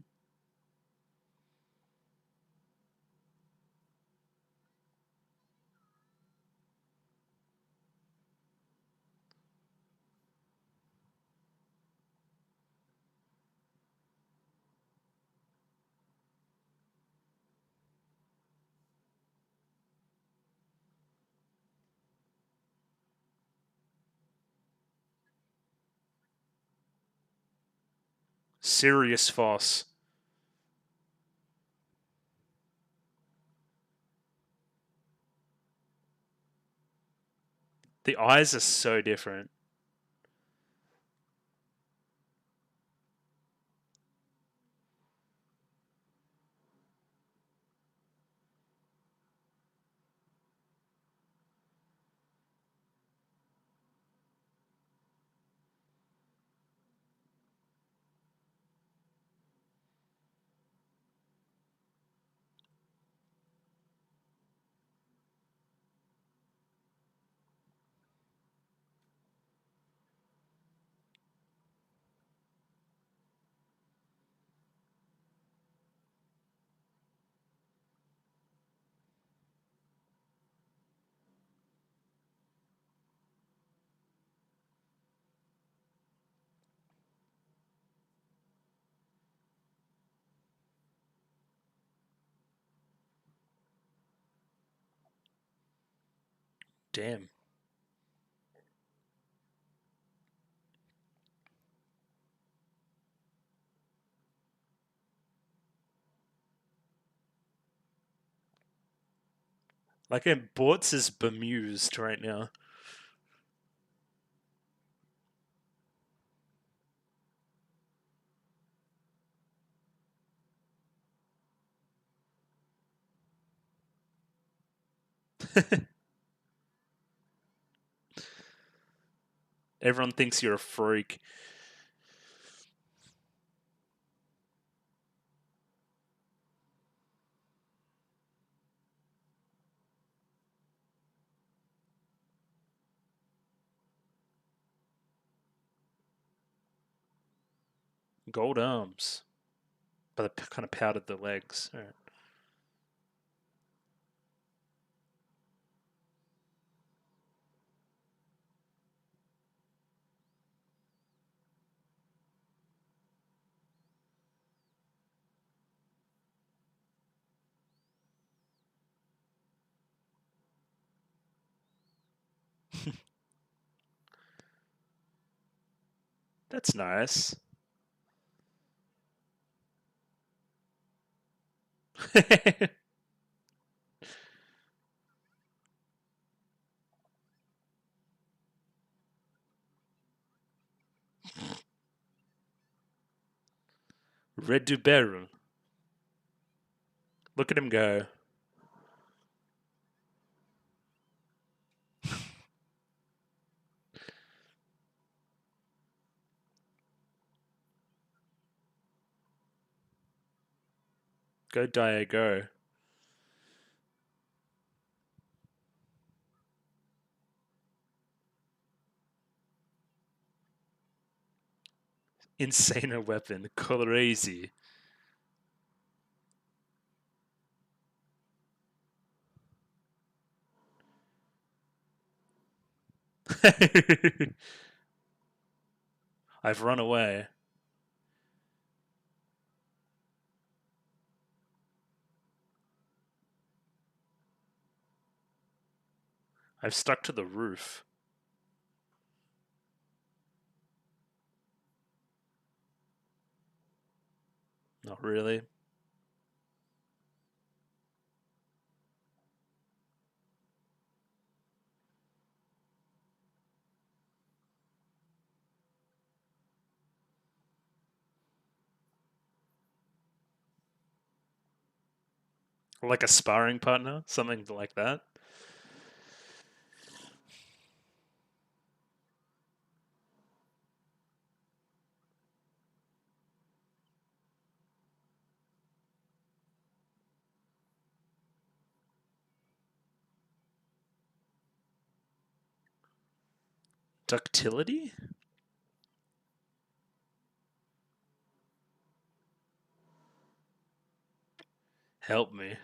Sirius Foss. The eyes are so different. Damn. Like, Bortz is bemused right now. Everyone thinks you're a freak. Gold arms. But they kind of powdered the legs. All right. That's nice. Red du Barrel. Look at him go. Go, Dio, go. Insane weapon. Crazy. I've run away. I've stuck to the roof. Not really. Like a sparring partner, something like that. Ductility? Help me.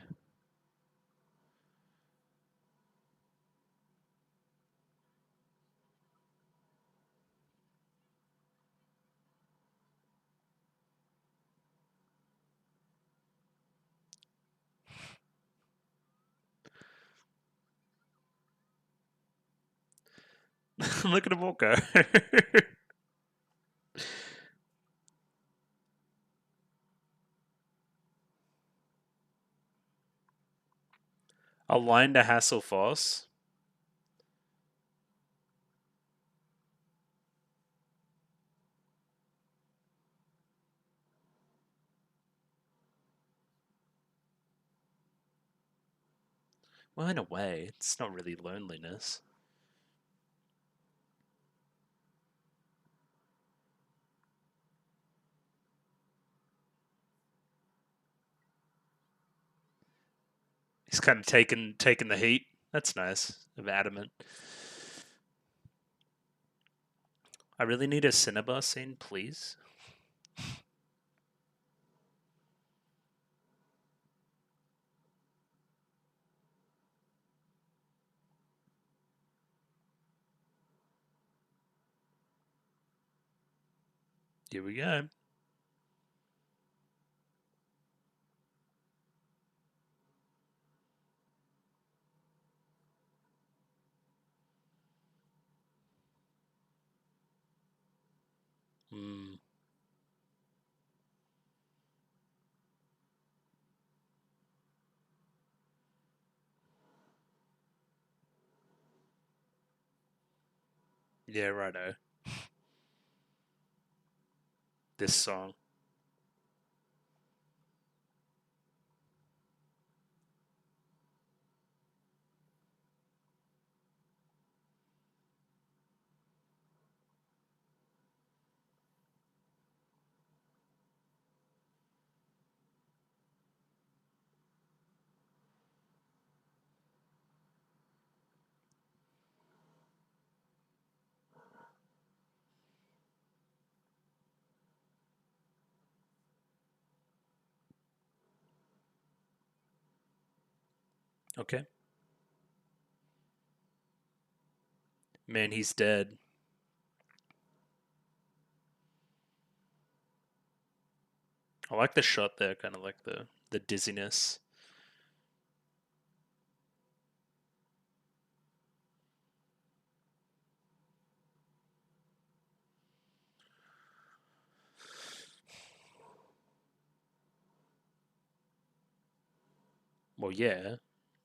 Look at him all go. Aligned to Hasselfoss. Well, in a way, it's not really loneliness. He's kind of taken the heat. That's nice. Of adamant. I really need a cinnabar scene, please. Here we go. Yeah, righto. This song. Okay. Man, he's dead. I like the shot there, kind of like the dizziness. Well, yeah,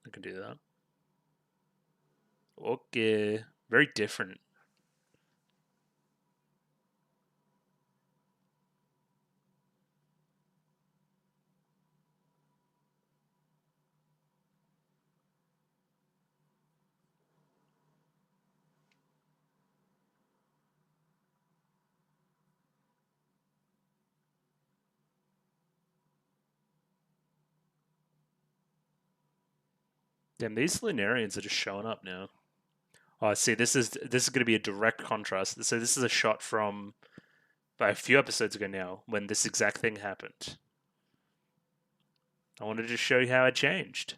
I can do that. Okay. Very different. Damn, these Lunarians are just showing up now. Oh, see, this is going to be a direct contrast. So this is a shot from a few episodes ago now when this exact thing happened. I wanted to show you how it changed.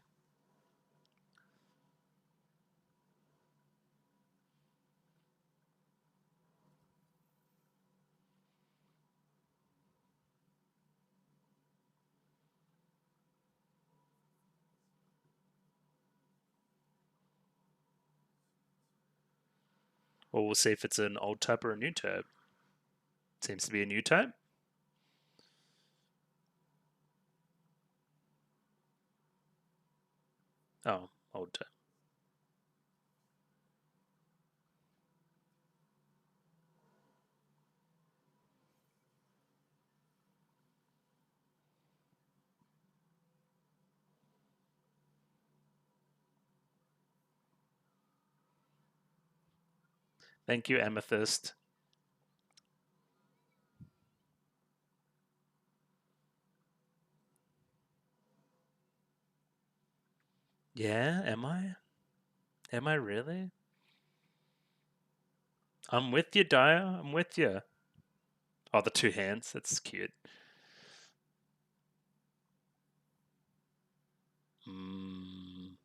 Or we'll see if it's an old type or a new type. Seems to be a new type. Oh, old type. Thank you, Amethyst. Yeah, am I? Am I really? I'm with you, Daya. I'm with you. Oh, the two hands. That's cute. Mm,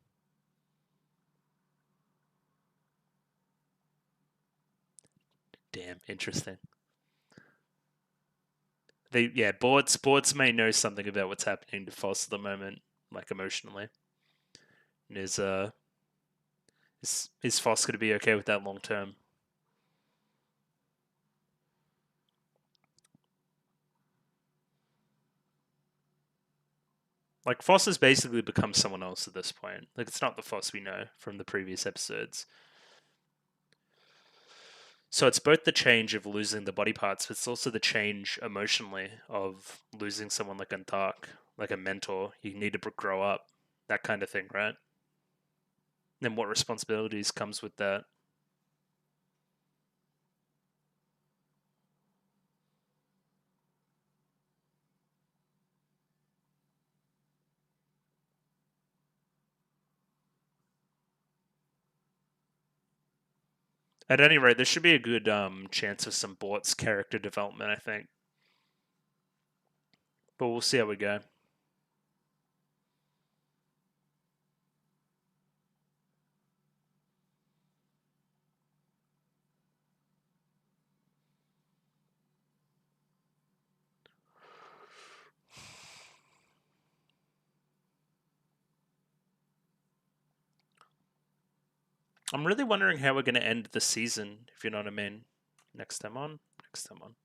damn, interesting. Yeah, boards may know something about what's happening to Foss at the moment, like emotionally. And is Foss going to be okay with that long term? Like Foss has basically become someone else at this point. Like it's not the Foss we know from the previous episodes. So it's both the change of losing the body parts, but it's also the change emotionally of losing someone like Antark, like a mentor. You need to grow up, that kind of thing, right? And what responsibilities comes with that? At any rate, there should be a good chance of some Bort's character development, I think. But we'll see how we go. I'm really wondering how we're going to end the season, if you know what I mean. Next time on, next time on.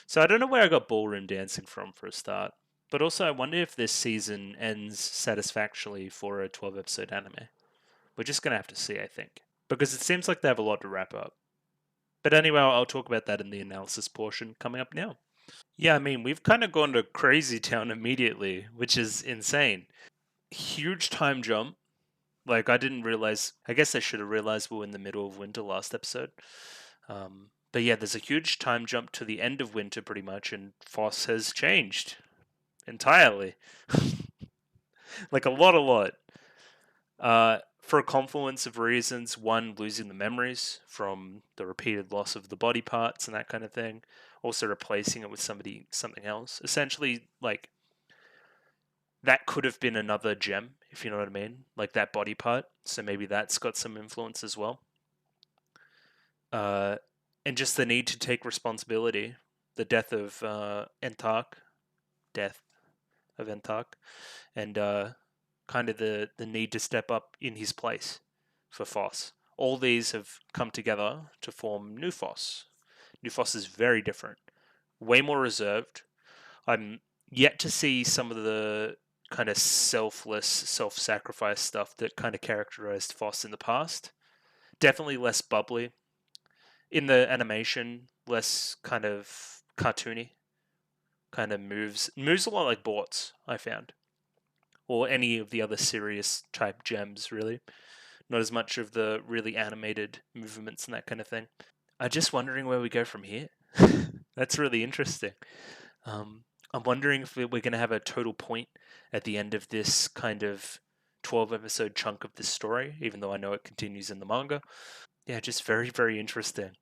So I don't know where I got ballroom dancing from for a start, but also I wonder if this season ends satisfactorily for a 12 episode anime. We're just going to have to see, I think, because it seems like they have a lot to wrap up. But anyway, I'll talk about that in the analysis portion coming up now. Yeah, I mean, we've kind of gone to crazy town immediately, which is insane. Huge time jump. Like, I didn't realize, I guess I should have realized we were in the middle of winter last episode. But yeah, there's a huge time jump to the end of winter pretty much, and Foss has changed entirely. Like, a lot. For a confluence of reasons, one, losing the memories from the repeated loss of the body parts and that kind of thing, also replacing it with something else. Essentially, like, that could have been another gem, if you know what I mean, like that body part. So maybe that's got some influence as well. And just the need to take responsibility. The death of death of Entark, and kind of the need to step up in his place for Foss. All these have come together to form New Foss. New Foss is very different, way more reserved. I'm yet to see some of the kind of selfless, self-sacrifice stuff that kind of characterized Foss in the past. Definitely less bubbly. In the animation, less kind of cartoony. Kind of moves a lot like Bortz, I found. Or any of the other serious type gems, really. Not as much of the really animated movements and that kind of thing. I'm just wondering where we go from here. That's really interesting. I'm wondering if we're going to have a total point at the end of this kind of 12 episode chunk of this story, even though I know it continues in the manga. Yeah, just very, very interesting.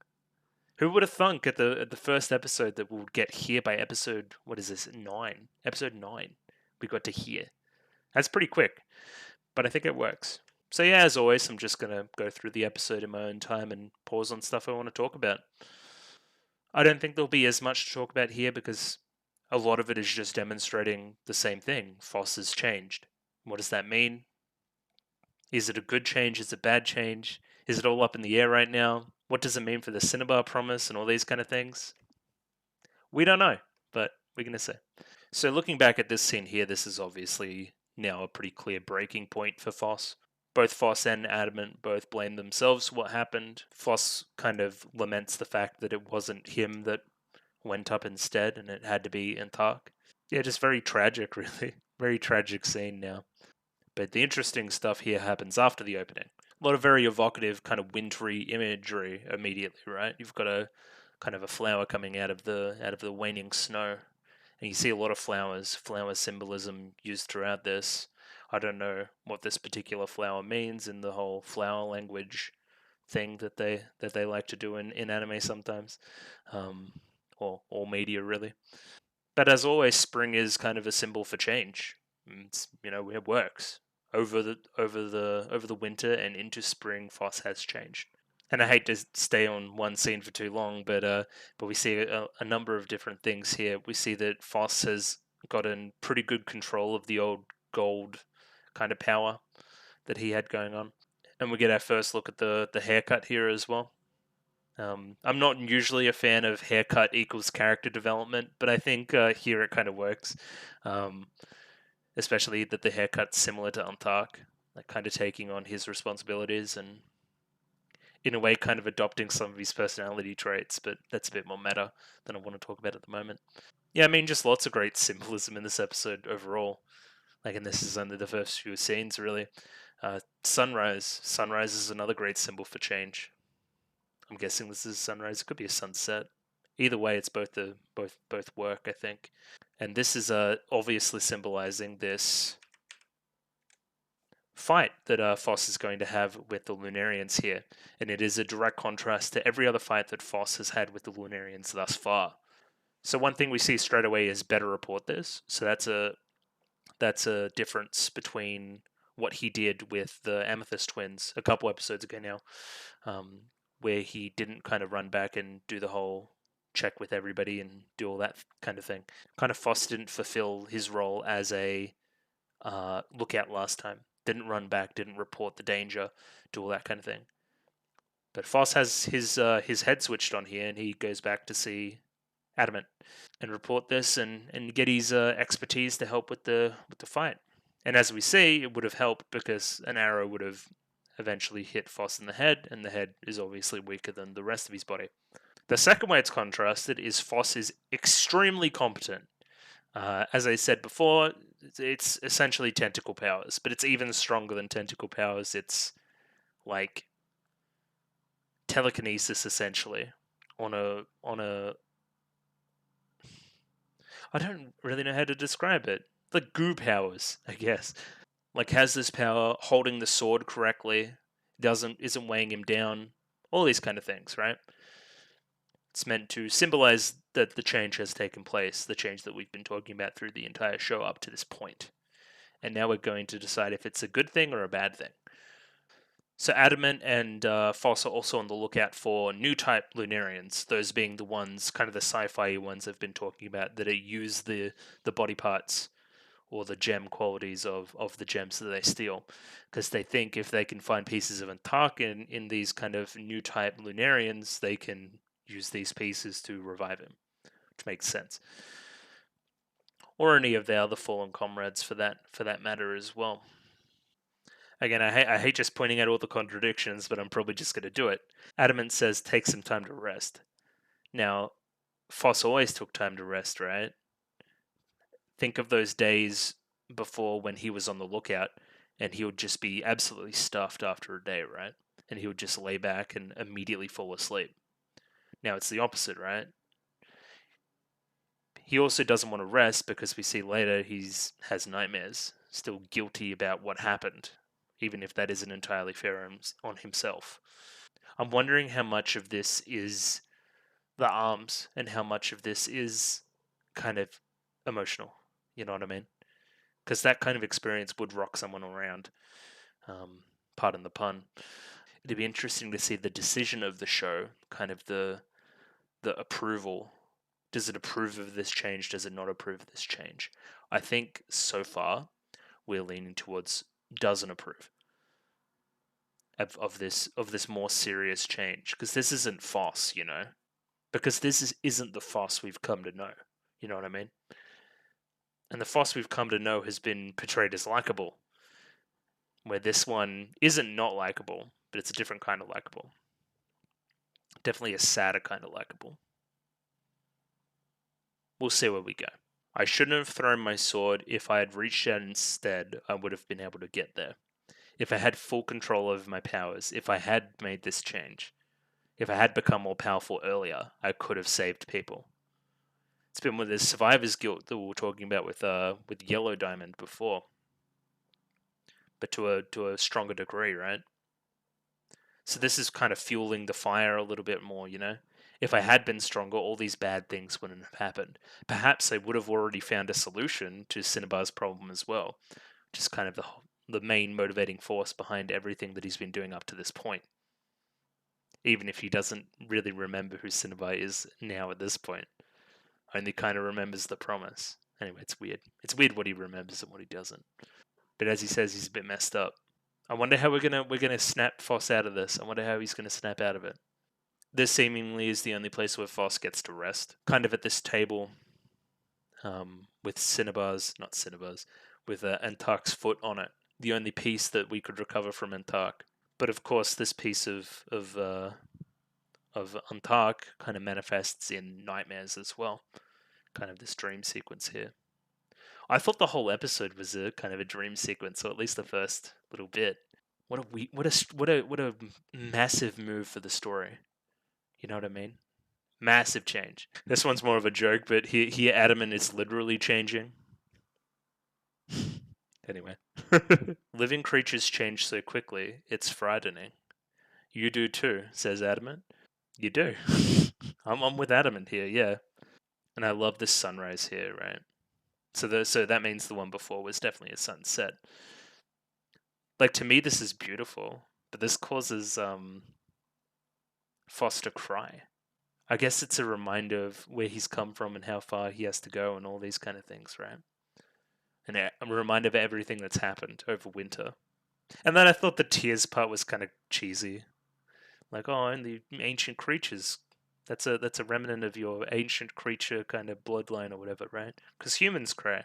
Who would have thunk at the first episode that we'll get here by episode, what is this, 9? Episode 9, we got to here. That's pretty quick, but I think it works. So yeah, as always, I'm just going to go through the episode in my own time and pause on stuff I want to talk about. I don't think there'll be as much to talk about here because a lot of it is just demonstrating the same thing. Foss has changed. What does that mean? Is it a good change? Is it a bad change? Is it all up in the air right now? What does it mean for the Cinnabar promise and all these kind of things? We don't know, but we're going to see. So looking back at this scene here, this is obviously now a pretty clear breaking point for Foss. Both Foss and Adamant both blame themselves for what happened. Foss kind of laments the fact that it wasn't him that went up instead and it had to be Entark. Yeah, just very tragic, really. Very tragic scene now. But the interesting stuff here happens after the opening. A lot of very evocative, kind of wintry imagery immediately, right? You've got a kind of a flower coming out of the waning snow, and you see a lot of flower symbolism used throughout this. I don't know what this particular flower means in the whole flower language thing that they like to do in anime sometimes, or all media really. But as always, spring is kind of a symbol for change. It works over the winter and into spring. Foss has changed, and I hate to stay on one scene for too long, but we see a number of different things here. We see that Foss has gotten pretty good control of the old gold kind of power that he had going on, and we get our first look at the haircut here as well. I'm not usually a fan of haircut equals character development, but I think here it kind of works. Um, Especially that the haircut's similar to Antark, like kind of taking on his responsibilities and in a way kind of adopting some of his personality traits, but that's a bit more meta than I want to talk about at the moment. Yeah, I mean, just lots of great symbolism in this episode overall. Like, and this is only the first few scenes, really. Sunrise. Sunrise is another great symbol for change. I'm guessing this is sunrise. It could be a sunset. Either way, it's both work, I think. And this is obviously symbolizing this fight that Foss is going to have with the Lunarians here, and it is a direct contrast to every other fight that Foss has had with the Lunarians thus far. So one thing we see straight away is better report this. So that's a difference between what he did with the Amethyst twins a couple episodes ago now, where he didn't kind of run back and do the whole check with everybody and do all that kind of thing. Kind of Foss didn't fulfill his role as a lookout last time. Didn't run back, didn't report the danger, do all that kind of thing. But Foss has his head switched on here, and he goes back to see Adamant and report this and get his expertise to help with the fight. And as we see, it would have helped because an arrow would have eventually hit Foss in the head, and the head is obviously weaker than the rest of his body. The second way it's contrasted is Foss is extremely competent. As I said before, it's essentially tentacle powers, but it's even stronger than tentacle powers. It's like telekinesis essentially on a I don't really know how to describe it. Like goo powers, I guess. Like has this power, holding the sword correctly, isn't weighing him down, all these kind of things, right? It's meant to symbolize that the change has taken place, the change that we've been talking about through the entire show up to this point. And now we're going to decide if it's a good thing or a bad thing. So Adamant and Foss are also on the lookout for new type Lunarians, those being the ones, kind of the sci-fi ones I've been talking about, that use the body parts or the gem qualities of the gems that they steal. Because they think if they can find pieces of Antark in these kind of new type Lunarians, they can use these pieces to revive him, which makes sense. Or any of the other fallen comrades for that matter as well. Again, I hate just pointing out all the contradictions, but I'm probably just going to do it. Adamant says take some time to rest. Now, Foss always took time to rest, right? Think of those days before when he was on the lookout and he would just be absolutely stuffed after a day, right? And he would just lay back and immediately fall asleep. Now it's the opposite, right? He also doesn't want to rest because we see later he has nightmares, still guilty about what happened, even if that isn't entirely fair on himself. I'm wondering how much of this is the arms and how much of this is kind of emotional. You know what I mean? Because that kind of experience would rock someone around. Pardon the pun. It'd be interesting to see the decision of the show, kind of the approval. Does it approve of this change? Does it not approve of this change? I think so far we're leaning towards doesn't approve of this more serious change, because this isn't Foss, you know. Because isn't the Foss we've come to know. You know what I mean? And the Foss we've come to know has been portrayed as likable, where this one isn't not likable, but it's a different kind of likable. Definitely a sadder kind of likable. We'll see where we go. I shouldn't have thrown my sword. If I had reached out instead, I would have been able to get there. If I had full control over my powers, if I had made this change, if I had become more powerful earlier, I could have saved people. It's been with the survivor's guilt that we were talking about with Yellow Diamond before, but to a stronger degree, right? So this is kind of fueling the fire a little bit more, you know? If I had been stronger, all these bad things wouldn't have happened. Perhaps I would have already found a solution to Cinnabar's problem as well, which is kind of the main motivating force behind everything that he's been doing up to this point. Even if he doesn't really remember who Cinnabar is now at this point, only kind of remembers the promise. Anyway, it's weird. It's weird what he remembers and what he doesn't. But as he says, he's a bit messed up. I wonder how we're gonna snap Foss out of this. I wonder how he's gonna snap out of it. This seemingly is the only place where Foss gets to rest. Kind of at this table, with with Antark's foot on it. The only piece that we could recover from Antark. But of course, this piece of Antark kind of manifests in nightmares as well. Kind of this dream sequence here. I thought the whole episode was a kind of a dream sequence, or at least the first little bit. What a massive move for the story. You know what I mean? Massive change. This one's more of a joke, but here Adamant is literally changing. Anyway. Living creatures change so quickly, it's frightening. You do too, says Adamant. You do. I'm with Adamant here, yeah. And I love this sunrise here, right? So that means the one before was definitely a sunset. Like, to me, this is beautiful, but this causes Foss to cry. I guess it's a reminder of where he's come from and how far he has to go and all these kind of things, right? And a reminder of everything that's happened over winter. And then I thought the tears part was kind of cheesy. Like, oh, only ancient creatures That's a remnant of your ancient creature kind of bloodline or whatever, right? Because humans cry.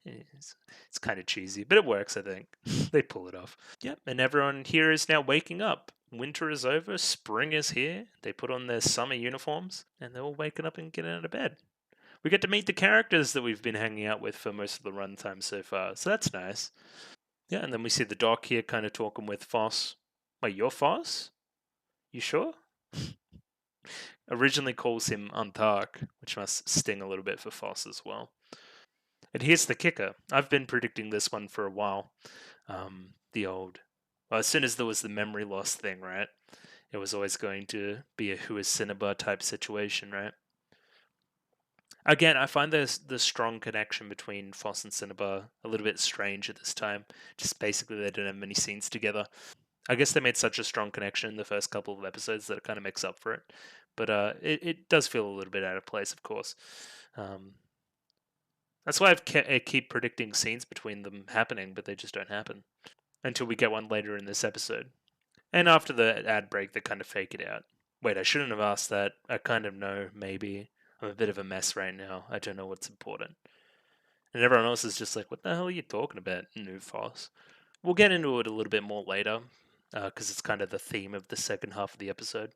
It's kind of cheesy, but it works, I think. They pull it off. Yep, and everyone here is now waking up. Winter is over, spring is here. They put on their summer uniforms, and they're all waking up and getting out of bed. We get to meet the characters that we've been hanging out with for most of the runtime so far, so that's nice. Yeah, and then we see the doc here kind of talking with Foss. Wait, you're Foss? You sure? Originally calls him Antark, which must sting a little bit for Foss as well. And here's the kicker. I've been predicting this one for a while. The old... Well, as soon as there was the memory loss thing, right? It was always going to be a Who is Cinnabar type situation, right? Again, I find the strong connection between Foss and Cinnabar a little bit strange at this time. Just basically, they didn't have many scenes together. I guess they made such a strong connection in the first couple of episodes that it kind of makes up for it. But it does feel a little bit out of place, of course. That's why I keep predicting scenes between them happening, but they just don't happen until we get one later in this episode. And after the ad break, they kind of fake it out. Wait, I shouldn't have asked that. I kind of know, maybe. I'm a bit of a mess right now. I don't know what's important. And everyone else is just like, what the hell are you talking about, New Foss? We'll get into it a little bit more later, because it's kind of the theme of the second half of the episode.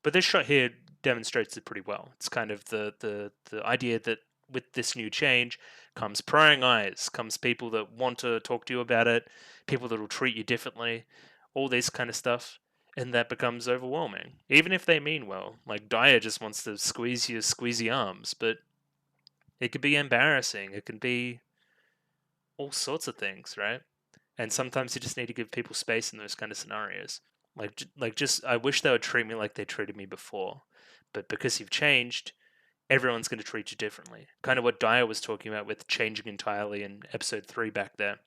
But this shot here demonstrates it pretty well. It's kind of the idea that with this new change comes prying eyes, comes people that want to talk to you about it, people that will treat you differently, all this kind of stuff. And that becomes overwhelming, even if they mean well. Like Daya just wants to squeeze your squeezy arms, but it could be embarrassing. It can be all sorts of things, right? And sometimes you just need to give people space in those kind of scenarios. Just I wish they would treat me like they treated me before, but because you've changed, everyone's going to treat you differently. Kind of what Daya was talking about with changing entirely in episode 3 back there.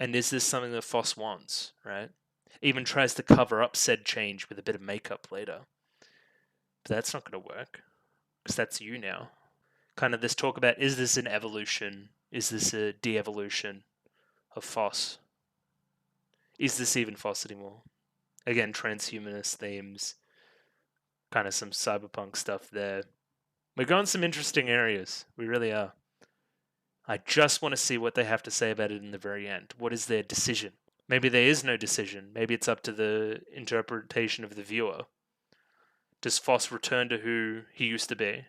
And is this something that Foss wants, right? Even tries to cover up said change with a bit of makeup later. But that's not going to work, because that's you now. Kind of this talk about, is this an evolution? Is this a de-evolution of Foss? Is this even Foss anymore? Again, transhumanist themes, kind of some cyberpunk stuff there. We're going some interesting areas. We really are. I just want to see what they have to say about it in the very end. What is their decision? Maybe there is no decision. Maybe it's up to the interpretation of the viewer. Does Foss return to who he used to be?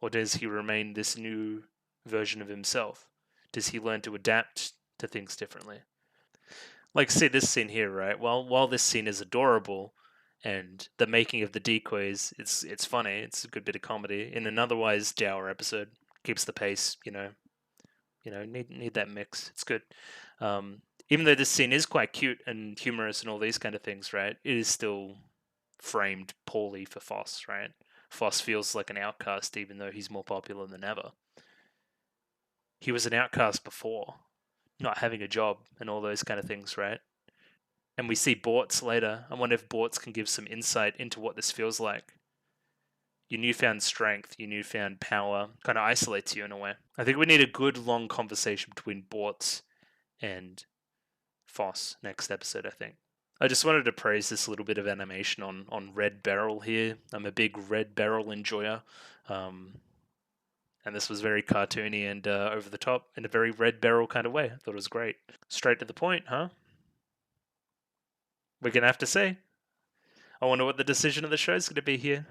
Or does he remain this new version of himself? Does he learn to adapt to things differently? Like, see this scene here, right? While this scene is adorable, and the making of the decoys, it's funny, it's a good bit of comedy. In an otherwise dour episode, keeps the pace, need that mix. It's good. Even though this scene is quite cute and humorous and all these kind of things, right? It is still framed poorly for Foss, right? Foss feels like an outcast, even though he's more popular than ever. He was an outcast before, not having a job and all those kind of things, right? And we see Bortz later. I wonder if Bortz can give some insight into what this feels like. Your newfound strength, your newfound power kind of isolates you in a way. I think we need a good long conversation between Bortz and Foss next episode, I think. I just wanted to praise this little bit of animation on Red Beryl here. I'm a big Red Beryl enjoyer. And this was very cartoony and over the top in a very Red Beryl kind of way. I thought it was great. Straight to the point, huh? We're going to have to see. I wonder what the decision of the show is going to be here.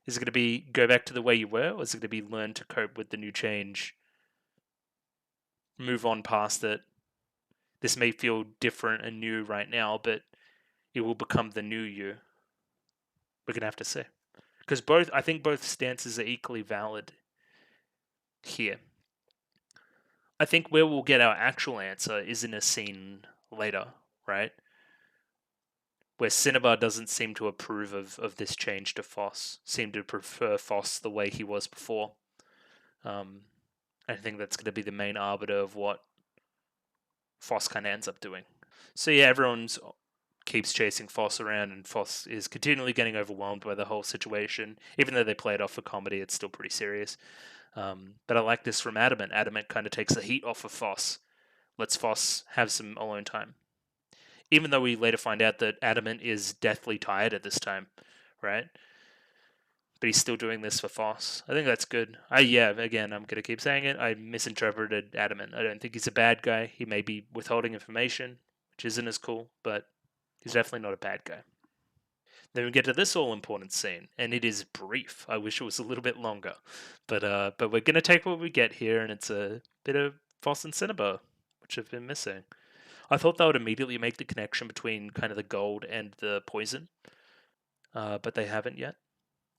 Is it going to be go back to the way you were, or is it going to be learn to cope with the new change? Move on past it. This may feel different and new right now, but it will become the new you. We're going to have to see. Because I think both stances are equally valid here. I think where we'll get our actual answer is in a scene later, right? Where Cinnabar doesn't seem to approve of this change to Foss, seem to prefer Foss the way he was before. I think that's going to be the main arbiter of what Foss kind of ends up doing. So yeah, everyone keeps chasing Foss around, and Foss is continually getting overwhelmed by the whole situation. Even though they play it off for comedy, it's still pretty serious. But I like this from Adamant. Adamant kind of takes the heat off of Foss, lets Foss have some alone time. Even though we later find out that Adamant is deathly tired at this time, right? but he's still doing this for Foss. I think that's good. Again, I'm gonna keep saying it. I misinterpreted Adamant. I don't think he's a bad guy. He may be withholding information, which isn't as cool, but he's definitely not a bad guy. Then we get to this all-important scene, and it is brief. I wish it was a little bit longer, but we're gonna take what we get here, and it's a bit of Foss and Cinnabar, which have been missing. I thought that would immediately make the connection between kind of the gold and the poison, but they haven't yet.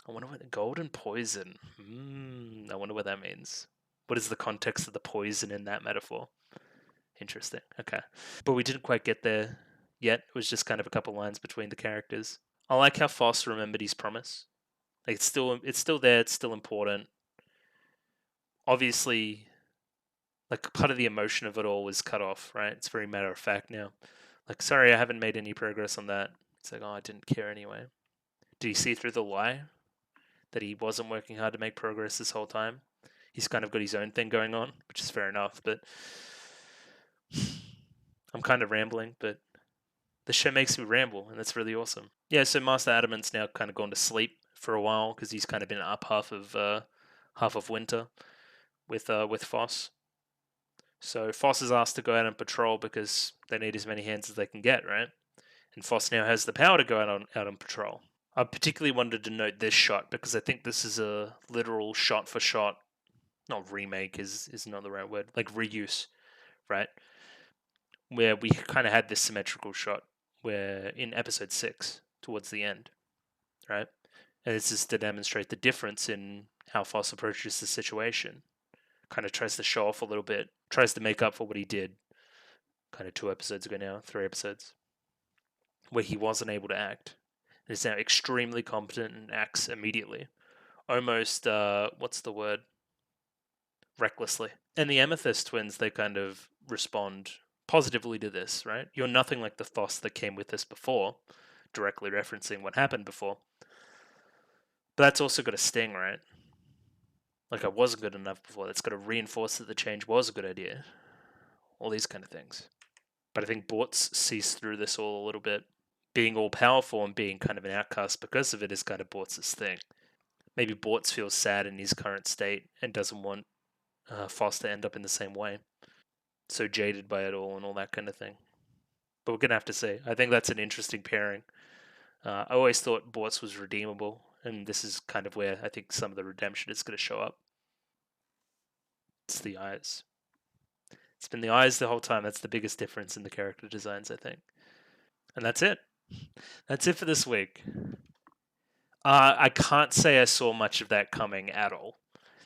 I wonder what the gold and poison. I wonder what that means. What is the context of the poison in that metaphor? Interesting. Okay, but we didn't quite get there yet. It was just kind of a couple lines between the characters. I like how Foss remembered his promise. Like it's still there. It's still important. Obviously, like part of the emotion of it all was cut off. Right? It's very matter of fact now. Like, sorry, I haven't made any progress on that. It's like, oh, I didn't care anyway. Did he see through the lie that he wasn't working hard to make progress this whole time? He's kind of got his own thing going on, which is fair enough. But I'm kind of rambling, but the show makes me ramble, and that's really awesome. Yeah, so Master Adamant's now kind of gone to sleep for a while because he's kind of been up half of winter with Foss. So Foss is asked to go out and patrol because they need as many hands as they can get, right? And Foss now has the power to go out on patrol. I particularly wanted to note this shot because I think this is a literal shot for shot, not remake is not the right word, like reuse, right? Where we kind of had this symmetrical shot where in episode 6 towards the end, right? And this is to demonstrate the difference in how Foss approaches the situation. Kind of tries to show off a little bit, tries to make up for what he did kind of 2 episodes ago now, 3 episodes, where he wasn't able to act. And is now extremely competent and acts immediately. Almost, what's the word? Recklessly. And the Amethyst twins, they kind of respond positively to this, right? You're nothing like the Foss that came with us before, directly referencing what happened before. But that's also got a sting, right? Like I wasn't good enough before. That's got to reinforce that the change was a good idea. All these kind of things. But I think Bortz sees through this all a little bit. Being all powerful and being kind of an outcast because of it is kind of Bortz's thing. Maybe Bortz feels sad in his current state and doesn't want Foss to end up in the same way. So jaded by it all and all that kind of thing. But we're going to have to see. I think that's an interesting pairing. I always thought Bortz was redeemable, and this is kind of where I think some of the redemption is going to show up. It's the eyes. It's been the eyes the whole time. That's the biggest difference in the character designs, I think. And that's it. That's it for this week. I can't say I saw much of that coming at all.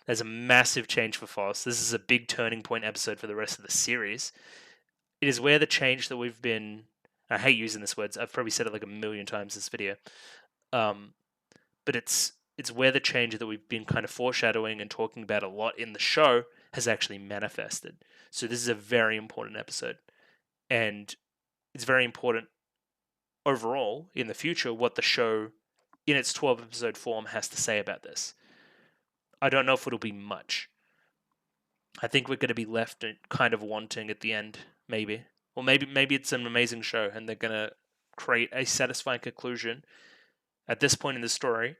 There's a massive change for Foss. This is a big turning point episode for the rest of the series. It is where the change that we've been... I hate using this word. I've probably said it like a million times this video. But it's where the change that we've been kind of foreshadowing and talking about a lot in the show has actually manifested. So this is a very important episode. And it's very important overall in the future what the show in its 12 episode form has to say about this. I don't know if it'll be much. I think we're going to be left kind of wanting at the end, maybe. Or maybe it's an amazing show and they're going to create a satisfying conclusion at this point in the story,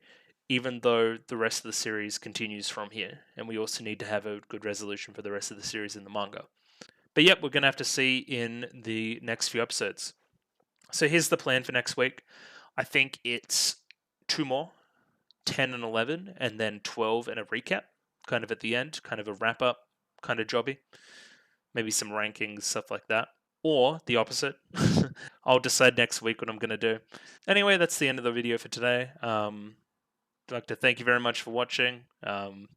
even though the rest of the series continues from here. And we also need to have a good resolution for the rest of the series in the manga. But yep, we're going to have to see in the next few episodes. So here's the plan for next week. I think it's 2 more, 10 and 11, and then 12 and a recap, kind of at the end, kind of a wrap-up kind of jobby. Maybe some rankings, stuff like that. Or the opposite. I'll decide next week what I'm going to do. Anyway, that's the end of the video for today. I'd like to thank you very much for watching.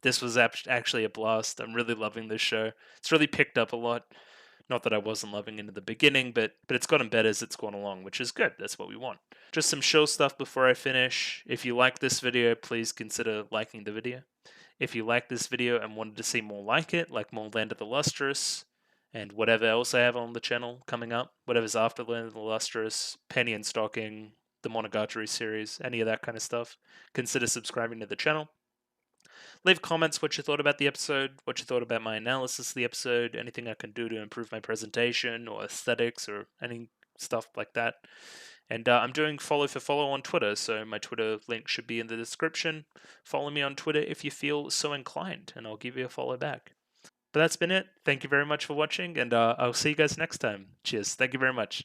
This was actually a blast. I'm really loving this show. It's really picked up a lot. Not that I wasn't loving it in the beginning, but it's gotten better as it's gone along, which is good. That's what we want. Just some chill stuff before I finish. If you like this video, please consider liking the video. If you like this video and wanted to see more like it, like more Land of the Lustrous, and whatever else I have on the channel coming up, whatever's after Land of the Lustrous, Penny and Stocking, the Monogatari series, any of that kind of stuff, consider subscribing to the channel. Leave comments what you thought about the episode, what you thought about my analysis of the episode, anything I can do to improve my presentation or aesthetics or any stuff like that. And I'm doing follow for follow on Twitter, so my Twitter link should be in the description. Follow me on Twitter if you feel so inclined, and I'll give you a follow back. But that's been it. Thank you very much for watching, and I'll see you guys next time. Cheers. Thank you very much.